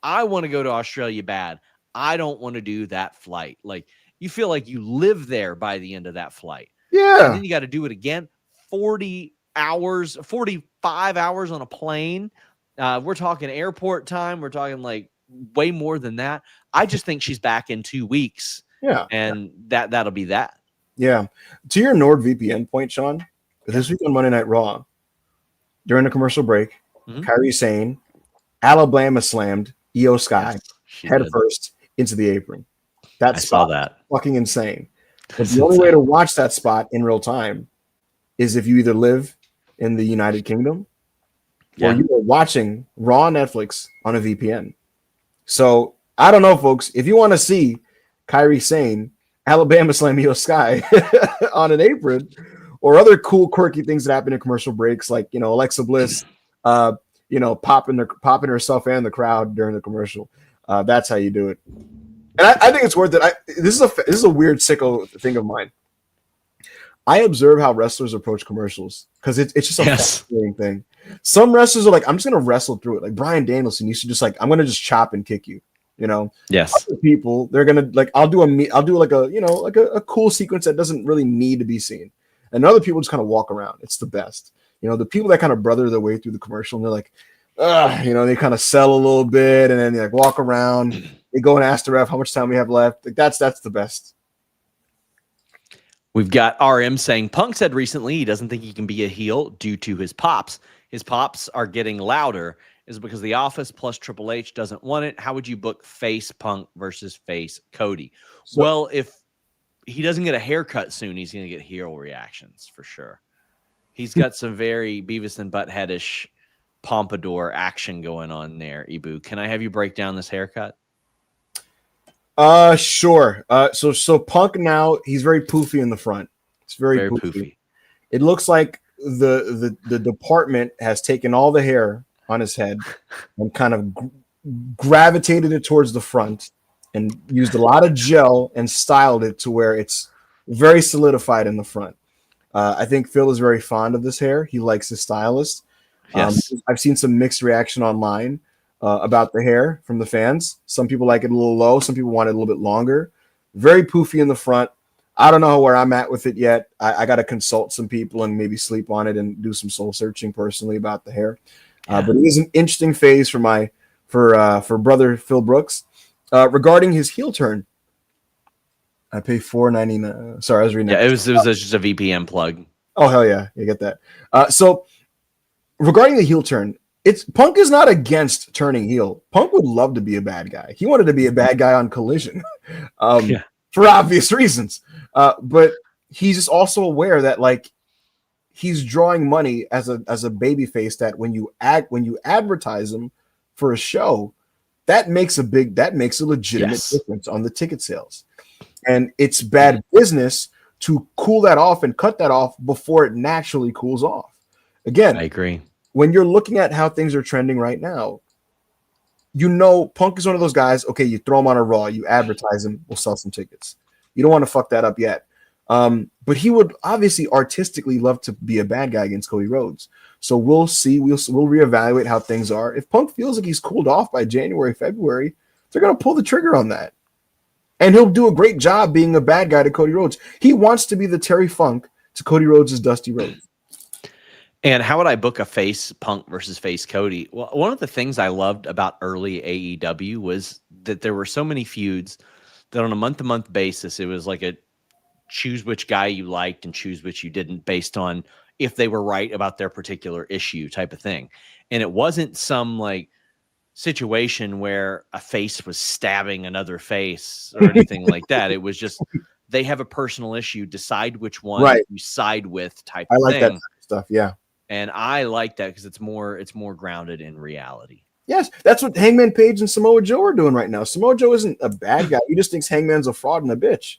I want to go to Australia bad. I don't want to do that flight. Like, you feel like you live there by the end of that flight. Yeah. And then you got to do it again. 40 hours, 45 hours on a plane. We're talking airport time. We're talking like way more than that. I just think she's back in 2 weeks. Yeah. And that'll be that. Yeah. To your NordVPN point, Sean, this week on Monday Night Raw, during the commercial break, Kairi Sane, Alabama slammed Io Sky head first into the apron. That spot saw that. Fucking insane. But the only way to watch that spot in real time is if you either live in the United Kingdom or you are watching Raw on Netflix on a VPN. So I don't know, folks. If you want to see Kairi Sane, Alabama slam Io Sky on an apron, or other cool, quirky things that happen in commercial breaks, like Alexa Bliss, popping herself and the crowd during the commercial. That's how you do it. And I think it's worth it. This is a weird sicko thing of mine. I observe how wrestlers approach commercials because it's just a fascinating thing. Some wrestlers are like, I'm just gonna wrestle through it. Like Bryan Danielson used to just like, I'm gonna just chop and kick you. Yes. Other people, they're gonna like, I'll do like a cool sequence that doesn't really need to be seen. And other people just kind of walk around. It's the best. The people that kind of brother their way through the commercial and they're like, they kind of sell a little bit and then they like walk around. They go and ask the ref how much time we have left. Like that's the best. We've got RM saying Punk said recently he doesn't think he can be a heel due to his pops. His pops are getting louder. Is it because The Office plus Triple H doesn't want it? How would you book face Punk versus face Cody? Well, if he doesn't get a haircut soon, he's going to get heel reactions for sure. He's got some very Beavis and Butthead-ish pompadour action going on there, Ibou. Can I have you break down this haircut? Sure. So Punk now, he's very poofy in the front. It's very poofy. It looks like the department has taken all the hair on his head and kind of gravitated it towards the front and used a lot of gel and styled it to where it's very solidified in the front. I think Phil is very fond of this hair. He likes his stylist. Yes. I've seen some mixed reaction online about the hair from the fans. Some people like it a little low. Some people want it a little bit longer. Very poofy in the front. I don't know where I'm at with it yet. I got to consult some people and maybe sleep on it and do some soul searching personally about the hair. But it is an interesting phase for brother Phil Brooks. Regarding his heel turn, I pay $4.99. Sorry, I was reading. Yeah, it was just a VPN plug. Oh hell yeah, you get that. So regarding the heel turn, Punk is not against turning heel. Punk would love to be a bad guy. He wanted to be a bad guy on Collision, for obvious reasons. But he's just also aware that like he's drawing money as a baby face that when you advertise him for a show, that makes a legitimate difference on the ticket sales. And it's bad business to cool that off and cut that off before it naturally cools off. Again, I agree. When you're looking at how things are trending right now, Punk is one of those guys, okay, you throw him on a Raw, you advertise him, we'll sell some tickets. You don't want to fuck that up yet. But he would obviously artistically love to be a bad guy against Cody Rhodes. So we'll see. We'll reevaluate how things are. If Punk feels like he's cooled off by January, February, they're going to pull the trigger on that. And he'll do a great job being a bad guy to Cody Rhodes. He wants to be the Terry Funk to Cody Rhodes' Dusty Rhodes. And how would I book a face Punk versus face Cody? Well, one of the things I loved about early AEW was that there were so many feuds that on a month-to-month basis, it was like a choose which guy you liked and choose which you didn't based on if they were right about their particular issue type of thing. And it wasn't some like situation where a face was stabbing another face or anything like that. It was just they have a personal issue, decide which one you side with type of thing. I like that type of stuff, yeah. And I like that because it's more grounded in reality. Yes, that's what Hangman Page and Samoa Joe are doing right now. Samoa Joe isn't a bad guy. He just thinks Hangman's a fraud and a bitch.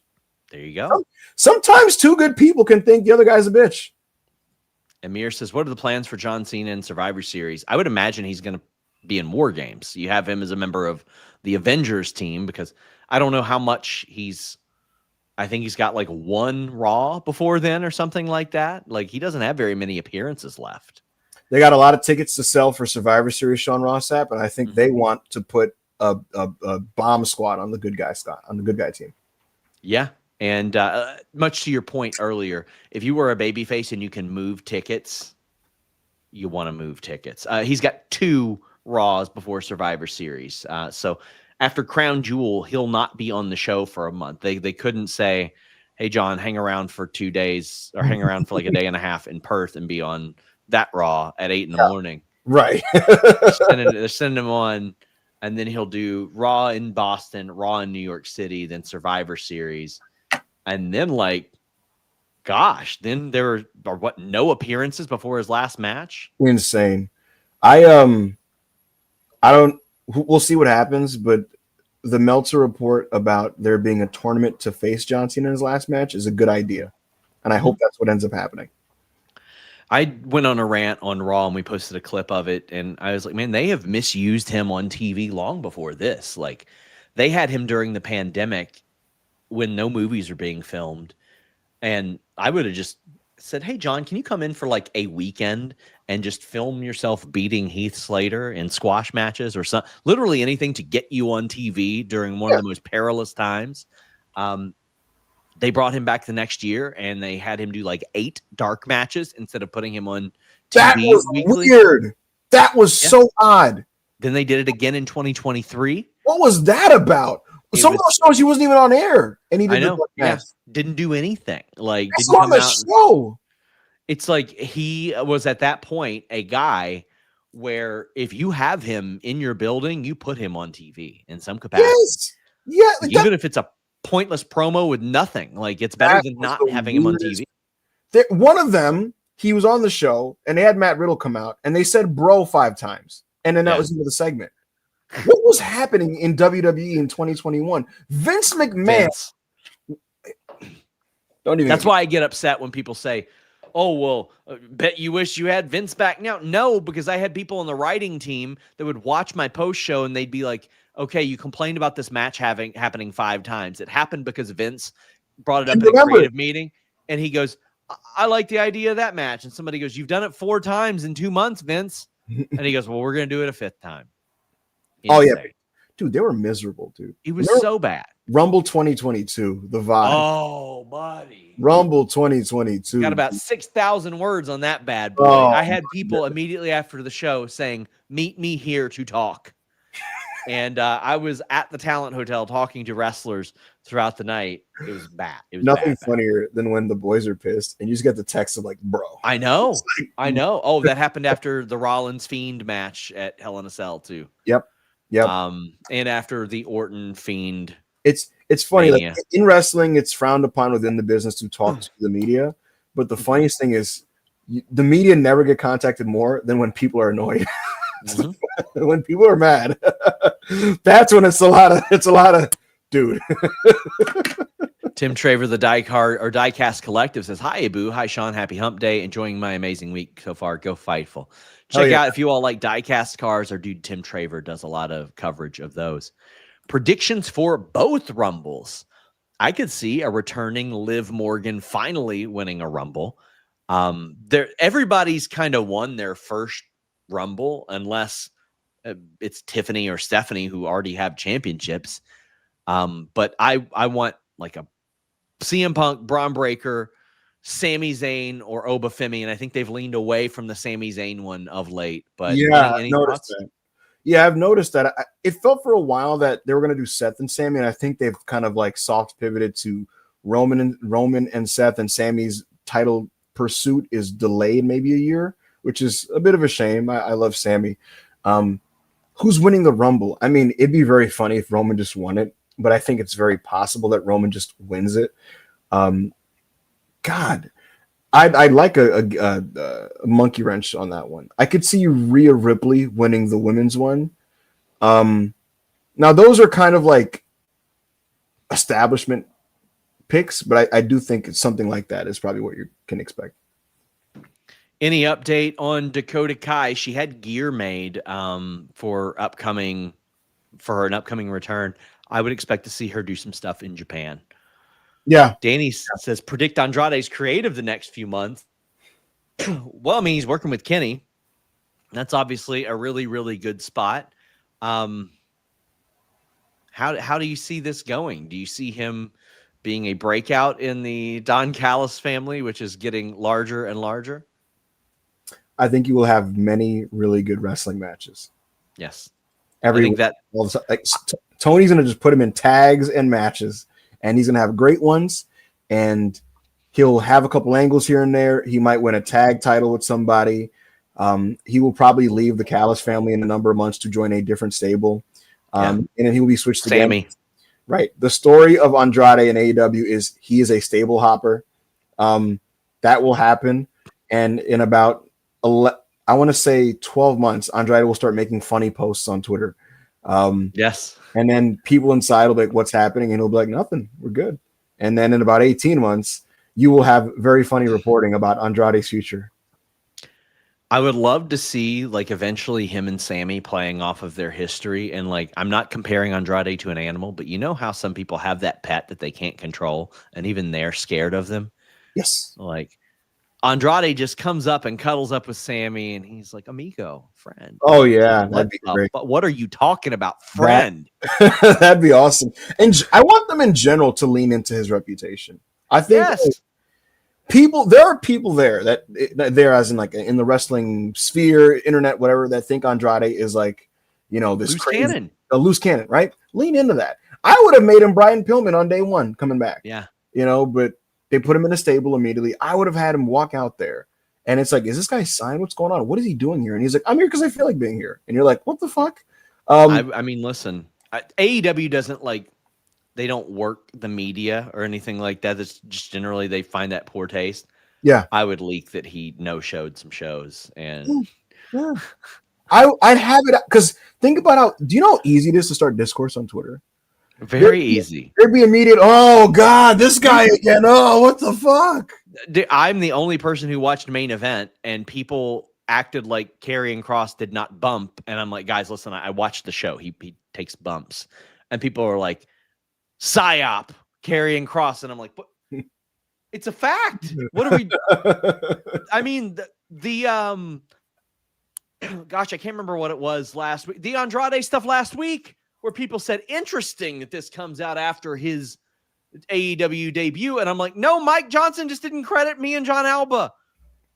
There you go. Sometimes two good people can think the other guy's a bitch. Amir says, what are the plans for John Cena in Survivor Series? I would imagine he's going to be in War Games. You have him as a member of the Avengers team because I don't know how much I think he's got like one Raw before then or something like that. Like he doesn't have very many appearances left. They got a lot of tickets to sell for Survivor Series, Sean Ross Sapp, and I think they want to put a bomb squad on the good guy team. Yeah. And much to your point earlier, if you were a babyface and you can move tickets, you want to move tickets. He's got 2 Raws before Survivor Series. So after Crown Jewel, he'll not be on the show for a month. They couldn't say, hey, John, hang around for 2 days or hang around for like a day and a half in Perth and be on that Raw at 8 in the morning. Right. they're sending him on, and then he'll do Raw in Boston, Raw in New York City, then Survivor Series. And then then there are no appearances before his last match? Insane. We'll see what happens, but the Meltzer report about there being a tournament to face John Cena in his last match is a good idea. And I hope that's what ends up happening. I went on a rant on Raw and we posted a clip of it. And I was like, man, they have misused him on TV long before this. Like, they had him during the pandemic when no movies are being filmed. And I would have just said, hey, John, can you come in for like a weekend and just film yourself beating Heath Slater in squash matches or something? Literally anything to get you on TV during one of the most perilous times. They brought him back the next year and they had him do like 8 dark matches instead of putting him on TV. That was weekly. Weird. That was so odd. Then they did it again in 2023. What was that about? Some of those shows he wasn't even on air, and he didn't do anything. Like, didn't come out. Show. It's like he was at that point a guy where if you have him in your building, you put him on TV in some capacity. Yes. Yeah, even if it's a pointless promo with nothing, like it's better than not having him on TV. One of them, he was on the show, and they had Matt Riddle come out, and they said "bro" 5 times, and then that was into the segment. What was happening in WWE in 2021? Vince McMahon. That's why I get upset when people say, oh, well, bet you wish you had Vince back now. No, because I had people on the writing team that would watch my post show and they'd be like, okay, you complained about this match happening 5 times. It happened because Vince brought it up in a creative meeting. And he goes, I like the idea of that match. And somebody goes, you've done it 4 times in 2 months, Vince. And he goes, well, we're going to do it a 5th time. Oh, yeah. Dude, they were miserable, dude. It was so bad. Rumble 2022, the vibe. Oh, buddy. Rumble 2022. Got about 6,000 words on that bad boy. I had people immediately after the show saying, meet me here to talk. And I was at the Talent Hotel talking to wrestlers throughout the night. It was bad. It was nothing funnier than when the boys are pissed and you just get the text of like, bro. I know. I know. Oh, that happened after the Rollins Fiend match at Hell in a Cell too. Yep. And after the Orton Fiend. It's funny. Like, in wrestling, it's frowned upon within the business to talk to the media. But the funniest thing is the media never get contacted more than when people are annoyed. When people are mad, that's when it's a lot of dude. Tim Traver, the Diecast Collective says, hi, Ibou. Hi, Sean. Happy Hump Day. Enjoying my amazing week so far. Go Fightful. Check out if you all like diecast cars. Our dude Tim Traver does a lot of coverage of those. Predictions for both Rumbles. I could see a returning Liv Morgan finally winning a Rumble. Everybody's kind of won their first Rumble unless it's Tiffany or Stephanie who already have championships. But I want like a CM Punk, Braun Breaker, Sami Zayn, or Obafemi, and I think they've leaned away from the Sami Zayn one of late. But any thoughts? Yeah, I've noticed that. It felt for a while that they were going to do Seth and Sami, and I think they've kind of like soft pivoted to Roman and Seth, and Sami's title pursuit is delayed maybe a year, which is a bit of a shame. I love Sami. Who's winning the Rumble? I mean, it'd be very funny if Roman just won it, but I think it's very possible that Roman just wins it. God, I'd like a monkey wrench on that one. I could see Rhea Ripley winning the women's one. Now those are kind of like establishment picks, but I do think it's something like that is probably what you can expect. Any update on Dakota Kai? She had gear made for an upcoming return. I would expect to see her do some stuff in Japan. Yeah. Danny says, predict Andrade's creative the next few months. Well, I mean, he's working with Kenny. That's obviously a really, really good spot. How do you see this going? Do you see him being a breakout in the Don Callis family, which is getting larger and larger? I think you will have many really good wrestling matches. Yes. Tony's going to just put him in tags and matches, and he's going to have great ones, and he'll have a couple angles here and there. He might win a tag title with somebody. He will probably leave the Callis family in a number of months to join a different stable. And then he will be switched to Sammy. Right. The story of Andrade in AEW is he is a stable hopper. That will happen. And in about, I want to say 12 months, Andrade will start making funny posts on Twitter. Yes. And then people inside will be like, what's happening? And he'll be like, nothing. We're good. And then in about 18 months, you will have very funny reporting about Andrade's future. I would love to see like eventually him and Sammy playing off of their history. And like, I'm not comparing Andrade to an animal, but you know how some people have that pet that they can't control and even they're scared of them. Yes. Like Andrade just comes up and cuddles up with Sammy and he's like, amigo, friend. Oh yeah. That'd be great. But what are you talking about? Friend. That'd be awesome. And I want them in general to lean into his reputation. I think there are people there that there as in like in the wrestling sphere, internet, whatever, that think Andrade is like, you know, this a loose cannon, right? Lean into that. I would have made him Brian Pillman on day one coming back. Yeah. You know, but they put him in a stable immediately. I would have had him walk out there. And it's like, is this guy signed? What's going on? What is he doing here? And he's like, I'm here because I feel like being here. And you're like, what the fuck? I mean, listen, AEW doesn't like, they don't work the media or anything like that. It's just generally they find that poor taste. Yeah. I would leak that he no-showed some shows. And I'd have it because think about how, do you know how easy it is to start discourse on Twitter? Very easy. There'd be immediate, oh God, this guy again. Oh, what the fuck? I'm the only person who watched Main Event and people acted like Karrion Kross did not bump. And I'm like, guys, listen, I watched the show. He takes bumps. And people are like, psyop, Karrion Kross. And I'm like, what? It's a fact. What are we? I mean, gosh, I can't remember what it was last week. The Andrade stuff last week where people said, interesting that this comes out after his AEW debut. And I'm like, no, Mike Johnson just didn't credit me and John Alba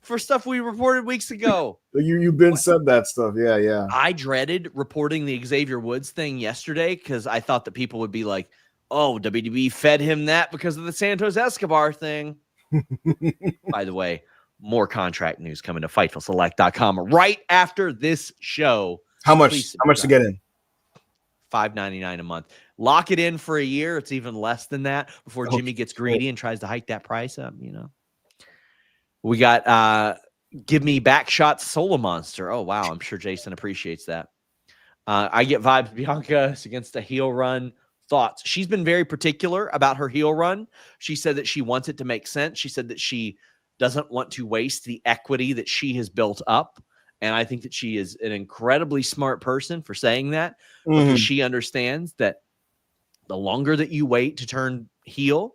for stuff we reported weeks ago. You've been said that stuff. Yeah. I dreaded reporting the Xavier Woods thing yesterday because I thought that people would be like, oh, WWE fed him that because of the Santos Escobar thing. By the way, more contract news coming to FightfulSelect.com right after this show. How much to get in? $5.99 a month. Lock it in for a year. It's even less than that before Jimmy gets greedy and tries to hike that price up, you know. We got Give Me Back Shots Solo Monster. Oh, wow. I'm sure Jason appreciates that. I get vibes Bianca against a heel run. Thoughts? She's been very particular about her heel run. She said that she wants it to make sense. She said that she doesn't want to waste the equity that she has built up. And I think that she is an incredibly smart person for saying that because she understands that the longer that you wait to turn heel,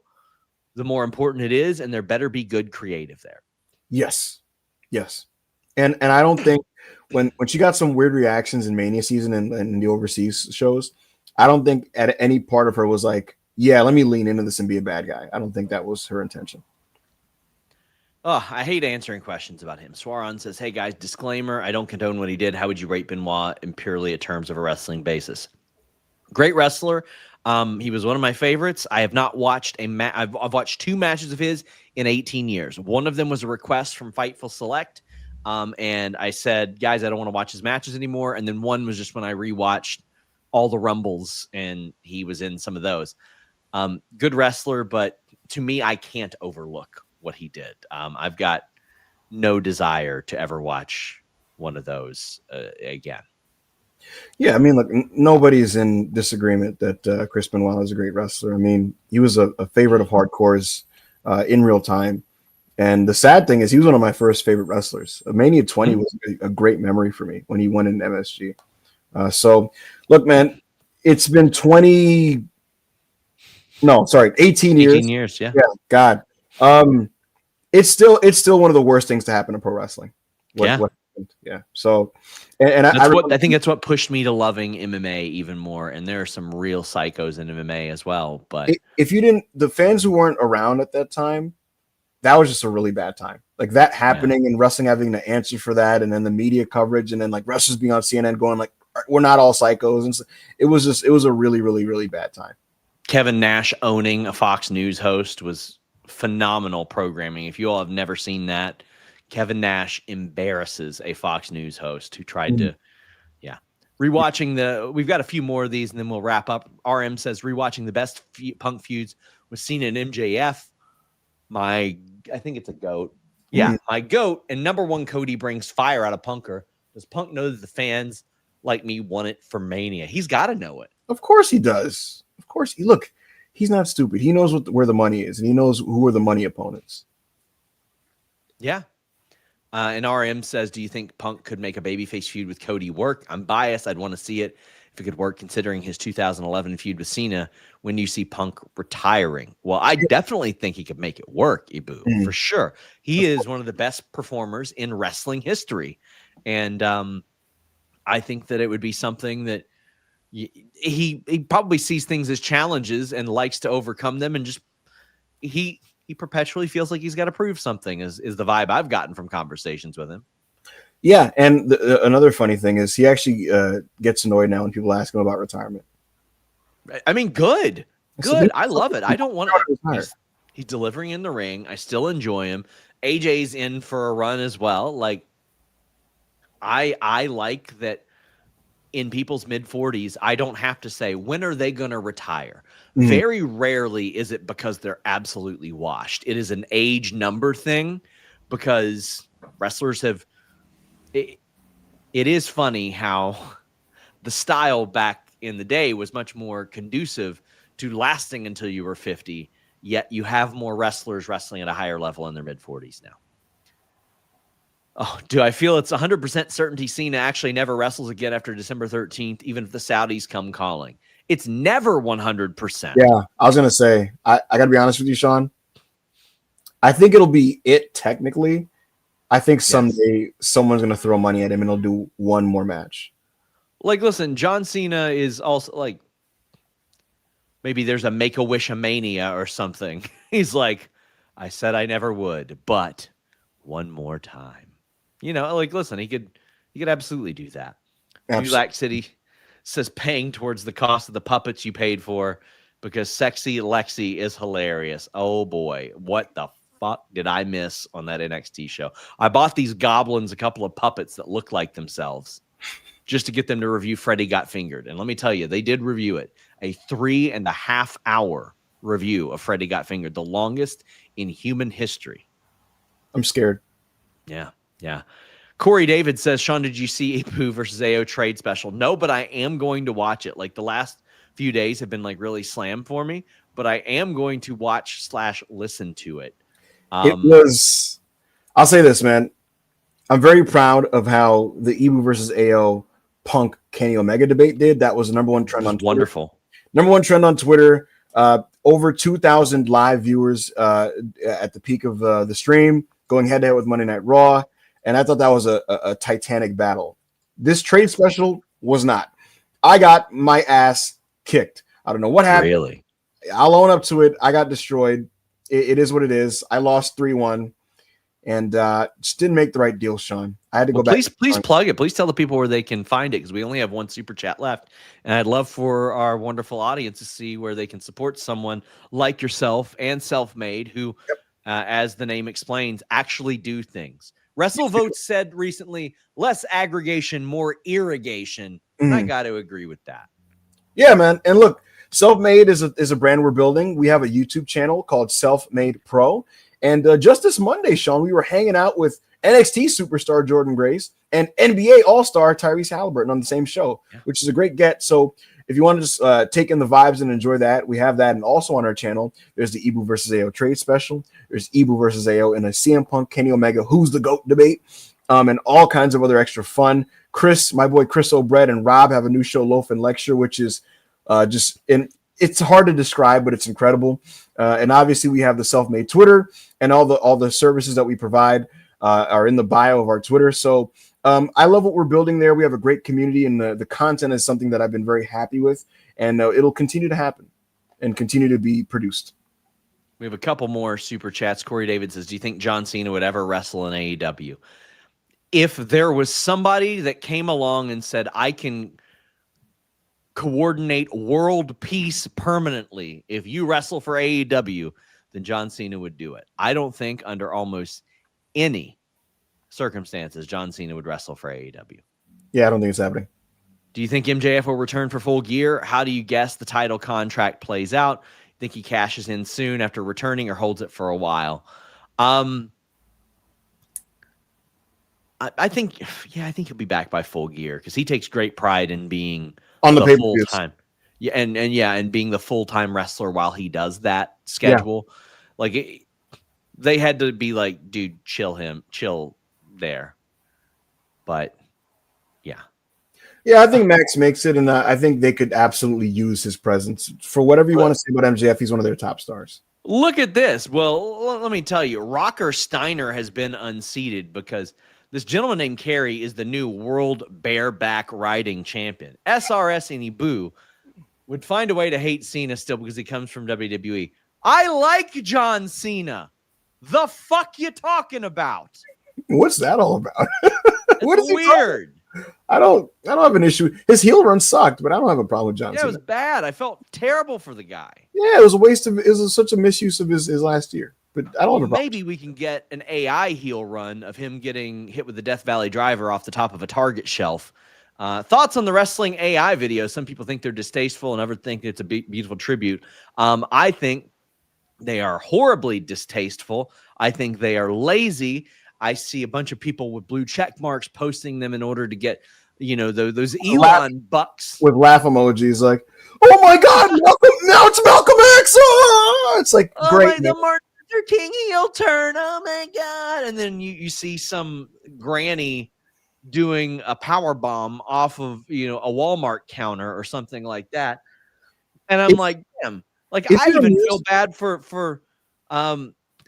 the more important it is. And there better be good creative there. Yes. And I don't think when she got some weird reactions in Mania season and the overseas shows, I don't think at any part of her was like, yeah, let me lean into this and be a bad guy. I don't think that was her intention. Oh, I hate answering questions about him. Swaron says, hey guys, disclaimer, I don't condone what he did. How would you rate Benoit in purely in terms of a wrestling basis? Great wrestler. He was one of my favorites. I have not watched I've watched 2 matches of his in 18 years. One of them was a request from Fightful Select. And I said, guys, I don't want to watch his matches anymore. And then one was just when I rewatched all the Rumbles and he was in some of those. Good wrestler, but to me, I can't overlook what he did. I've got no desire to ever watch one of those again. Yeah, I mean, look, nobody's in disagreement that Chris Benoit is a great wrestler. I mean, he was a favorite of hardcore's in real time. And the sad thing is he was one of my first favorite wrestlers. Mania 20 was a great memory for me when he won in MSG. So, look, man, it's been 18 years. 18 years, yeah. Yeah, God. It's still one of the worst things to happen to pro wrestling. What happened. Yeah. So, and I think that's what pushed me to loving MMA even more. And there are some real psychos in MMA as well. But if you didn't, the fans who weren't around at that time, that was just a really bad time. Like that happening and wrestling having to answer for that, and then the media coverage, and then like wrestlers being on CNN going like, we're not all psychos. And so it was a really, really, really bad time. Kevin Nash owning a Fox News host was phenomenal programming. If you all have never seen that, Kevin Nash embarrasses a Fox News host who tried to, rewatching we've got a few more of these and then we'll wrap up. RM says, rewatching the best Punk feuds with Cena and MJF. I think it's a goat. Yeah, my goat and number one Cody brings fire out of Punker. Does Punk know that the fans like me want it for Mania? He's got to know it. Of course he does. Of course. Look, he's not stupid. He knows where the money is, and he knows who are the money opponents. Yeah. And RM says, do you think Punk could make a babyface feud with Cody work? I'm biased. I'd want to see it if it could work, considering his 2011 feud with Cena. When you see Punk retiring, well, I definitely think he could make it work, Ibou, for sure. He is one of the best performers in wrestling history. And I think that it would be something that he probably sees things as challenges and likes to overcome them. And just he perpetually feels like he's got to prove something is the vibe I've gotten from conversations with him. Yeah. And another funny thing is he actually gets annoyed now when people ask him about retirement. I mean, good. I love it. I don't want to. He's delivering in the ring. I still enjoy him. AJ's in for a run as well. Like, I like that in people's mid-40s, I don't have to say, when are they going to retire? Very rarely is it because they're absolutely washed. It is an age number thing because wrestlers have it is funny how the style back in the day was much more conducive to lasting until you were 50, yet you have more wrestlers wrestling at a higher level in their mid-40s now. Oh, do I feel it's 100% certainty Cena actually never wrestles again after December 13th, even if the Saudis come calling? It's never 100%. Yeah, I was going to say, I got to be honest with you, Sean. I think it'll be it technically. I think someday someone's going to throw money at him and he'll do one more match. Like, listen, John Cena is also like, maybe there's a Make-A-Wish-A-Mania or something. He's like, I said I never would, but one more time. You know, like, listen, he could absolutely do that. New Lack City says paying towards the cost of the puppets you paid for because Sexy Lexi is hilarious. Oh boy, what the fuck did I miss on that NXT show? I bought these goblins a couple of puppets that look like themselves just to get them to review Freddy Got Fingered. And let me tell you, they did review it. A 3.5 hour review of Freddy Got Fingered, the longest in human history. I'm scared. Yeah. Corey David says, Sean, did you see Ibou versus AO trade special? No, but I am going to watch it. Like, the last few days have been like really slammed for me, but I am going to watch / listen to it. I'll say this, man. I'm very proud of how the Ibou versus AO Punk Kenny Omega debate did. That was the number one trend on Twitter. Wonderful. Number one trend on Twitter. Over 2,000 live viewers at the peak of the stream, going head to head with Monday Night Raw. And I thought that was a titanic battle. This trade special was not. I got my ass kicked. I don't know what happened. Really? I'll own up to it. I got destroyed. It is what it is. I lost 3-1 and just didn't make the right deal, Sean. I had to go back. Please plug it. Please tell the people where they can find it because we only have one super chat left. And I'd love for our wonderful audience to see where they can support someone like yourself and Self-Made who, as the name explains, actually do things. WrestleVotes said recently, less aggregation, more irrigation. And I got to agree with that. Yeah, man. And look, Self-Made is a brand we're building. We have a YouTube channel called Self-Made Pro. And just this Monday, Sean, we were hanging out with NXT superstar Jordan Grace and NBA All-Star Tyrese Halliburton on the same show, which is a great get. So if you want to just take in the vibes and enjoy that, we have that. And also on our channel, there's the Ibou versus AO trade special. There's Ibou versus AO in a CM Punk, Kenny Omega, who's the GOAT debate, and all kinds of other extra fun. Chris, my boy Chris O'Brien and Rob have a new show, Loaf and Lecture, which is it's hard to describe, but it's incredible. And obviously we have the Self-Made Twitter and all the services that we provide are in the bio of our Twitter. So I love what we're building there. We have a great community, and the content is something that I've been very happy with, and it'll continue to happen and continue to be produced. We have a couple more super chats. Corey David says, do you think John Cena would ever wrestle in AEW? If there was somebody that came along and said, I can coordinate world peace permanently, if you wrestle for AEW, then John Cena would do it. I don't think under almost any circumstances John Cena would wrestle for AEW. Yeah, I don't think it's happening. Do you think MJF will return for Full Gear? How do you guess the title contract plays out? Think he cashes in soon after returning or holds it for a while? I think he'll be back by Full Gear because he takes great pride in being on the full time. Yeah, and being the full-time wrestler while he does that schedule. Yeah. Like they had to be like, dude, chill there. But yeah. Yeah, I think Max makes it, and I think they could absolutely use his presence. For whatever you want to say about MJF, he's one of their top stars. Look at this. Well, let me tell you, Rocker Steiner has been unseated because this gentleman named Kerry is the new world bareback riding champion. SRS and Ibou would find a way to hate Cena still because he comes from WWE. I like John Cena. The fuck you talking about? What's that all about? What is weird? I don't have an issue. His heel run sucked, but I don't have a problem with John Cena. It was bad. I felt terrible for the guy. Yeah, it was a waste of. It was such a misuse of his last year. But I don't have a problem. Maybe we can get an AI heel run of him getting hit with the Death Valley Driver off the top of a Target shelf. Thoughts on the wrestling AI videos? Some people think they're distasteful and others think it's a beautiful tribute. I think they are horribly distasteful. I think they are lazy. I see a bunch of people with blue check marks posting them in order to get, those Elon bucks with laugh emojis. Like, oh my God, Malcolm! Now it's Malcolm X. Oh! It's like great. The Martin Luther King heel turn. Oh my God! And then you see some granny doing a power bomb off of a Walmart counter or something like that. And I'm like, damn. Like I even feel bad for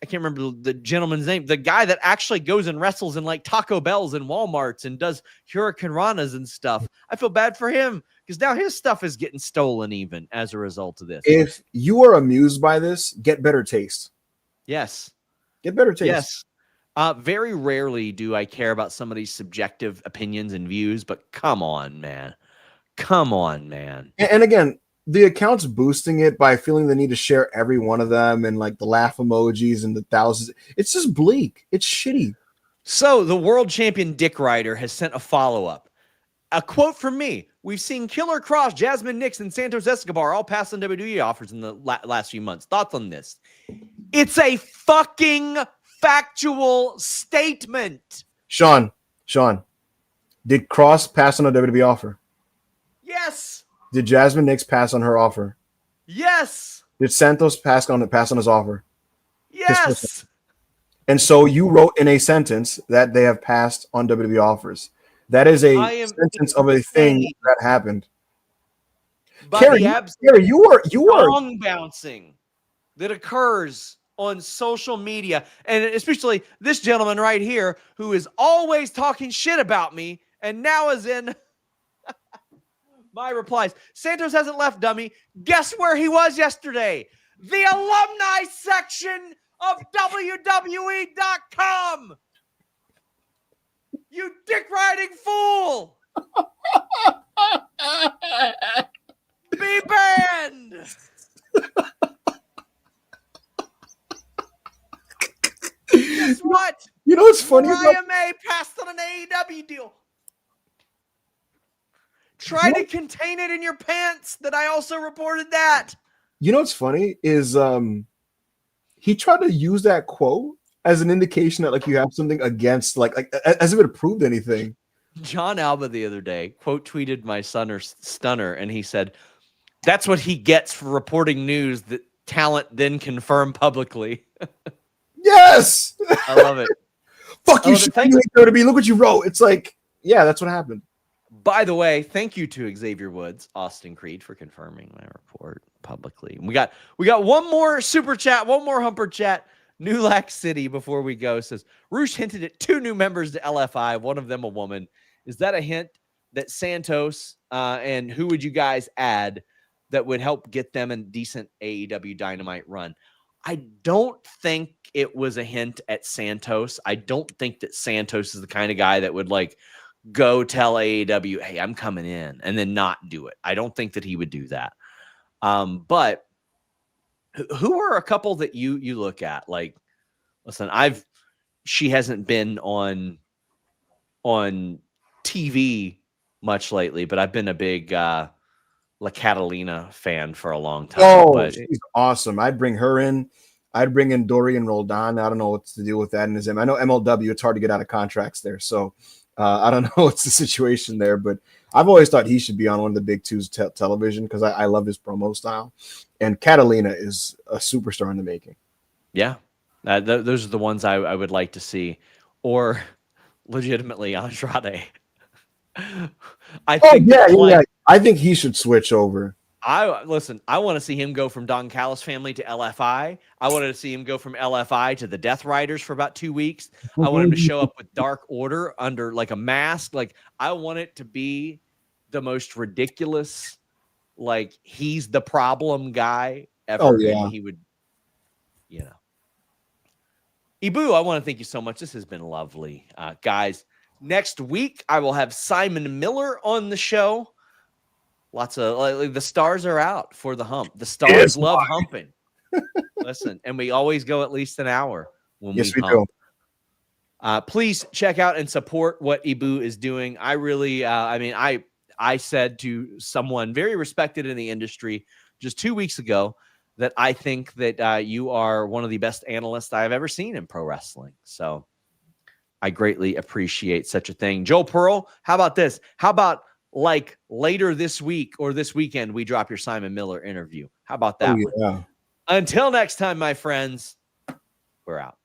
I can't remember the gentleman's name. The guy that actually goes and wrestles in like Taco Bells and Walmarts and does Hurricane Ranas and stuff. I feel bad for him because now his stuff is getting stolen even as a result of this. If you are amused by this, get better taste. Yes. Get better taste. Yes. Very rarely do I care about somebody's subjective opinions and views, but come on, man. Come on, man. And again, the account's boosting it by feeling the need to share every one of them and like the laugh emojis and the thousands. It's just bleak. It's shitty. So the world champion Dick Ryder has sent a follow-up. A quote from me. We've seen Killer Cross, Jasmine Nix, and Santos Escobar all pass on WWE offers in the last few months. Thoughts on this? It's a fucking factual statement. Sean, did Cross pass on a WWE offer? Yes. Did Jasmine Nix pass on her offer? Yes. Did Santos pass on his offer? Yes. And so you wrote in a sentence that they have passed on WWE offers. That is a sentence of a thing that happened. Kerry, you are wrong bouncing that occurs on social media, and especially this gentleman right here who is always talking shit about me and now is in my replies. Santos hasn't left, dummy. Guess where he was yesterday? The alumni section of WWE.com. You dick-riding fool. Be banned. Guess what? You know what's funny? Mariah May passed on an AEW deal. Try to contain it in your pants that I also reported that. You know what's funny is he tried to use that quote as an indication that like you have something against like as if it proved anything. John Alba the other day quote tweeted my stunner and he said, "That's what he gets for reporting news that talent then confirm publicly." Yes. I love it. Fuck you, WWE. Look what you wrote. It's like, yeah, that's what happened. By the way, thank you to Xavier Woods, Austin Creed, for confirming my report publicly. We got one more super chat, one more humper chat. New Lac City before we go says Roosh hinted at 2 new members to LFI, one of them a woman. Is that a hint that Santos and who would you guys add that would help get them a decent AEW Dynamite run? I don't think it was a hint at Santos. I don't think that Santos is the kind of guy that would like go tell AEW, hey, I'm coming in, and then not do it. I don't think that he would do that. But who are a couple that you look at? Like, listen, she hasn't been on TV much lately, but I've been a big La Catalina fan for a long time. Oh, but she's awesome. I'd bring her in. I'd bring in Dorian Roldan. I don't know what's to do with that in his. I know MLW, it's hard to get out of contracts there. So I don't know what's the situation there, but I've always thought he should be on one of the big twos television because I love his promo style. And Catalina is a superstar in the making. Yeah. Those are the ones I would like to see. Or legitimately Andrade. I think he should switch over. I want to see him go from Don Callis family to LFI. I wanted to see him go from LFI to the Death Riders for about 2 weeks. I want him to show up with Dark Order under like a mask. Like, I want it to be the most ridiculous, like, he's the problem guy ever. Oh, yeah. And he would, Ibou, I want to thank you so much. This has been lovely. Guys, next week I will have Simon Miller on the show. Lots of the stars are out for the hump. The stars love humping. Listen, and we always go at least an hour when we hump. Do. Please check out and support what Ibou is doing. I really, I said to someone very respected in the industry just 2 weeks ago that I think that you are one of the best analysts I've ever seen in pro wrestling. So I greatly appreciate such a thing. Joe Pearl, how about this? How about like later this week or this weekend, we drop your Simon Miller interview? How about that one? Yeah. Until next time, my friends, we're out.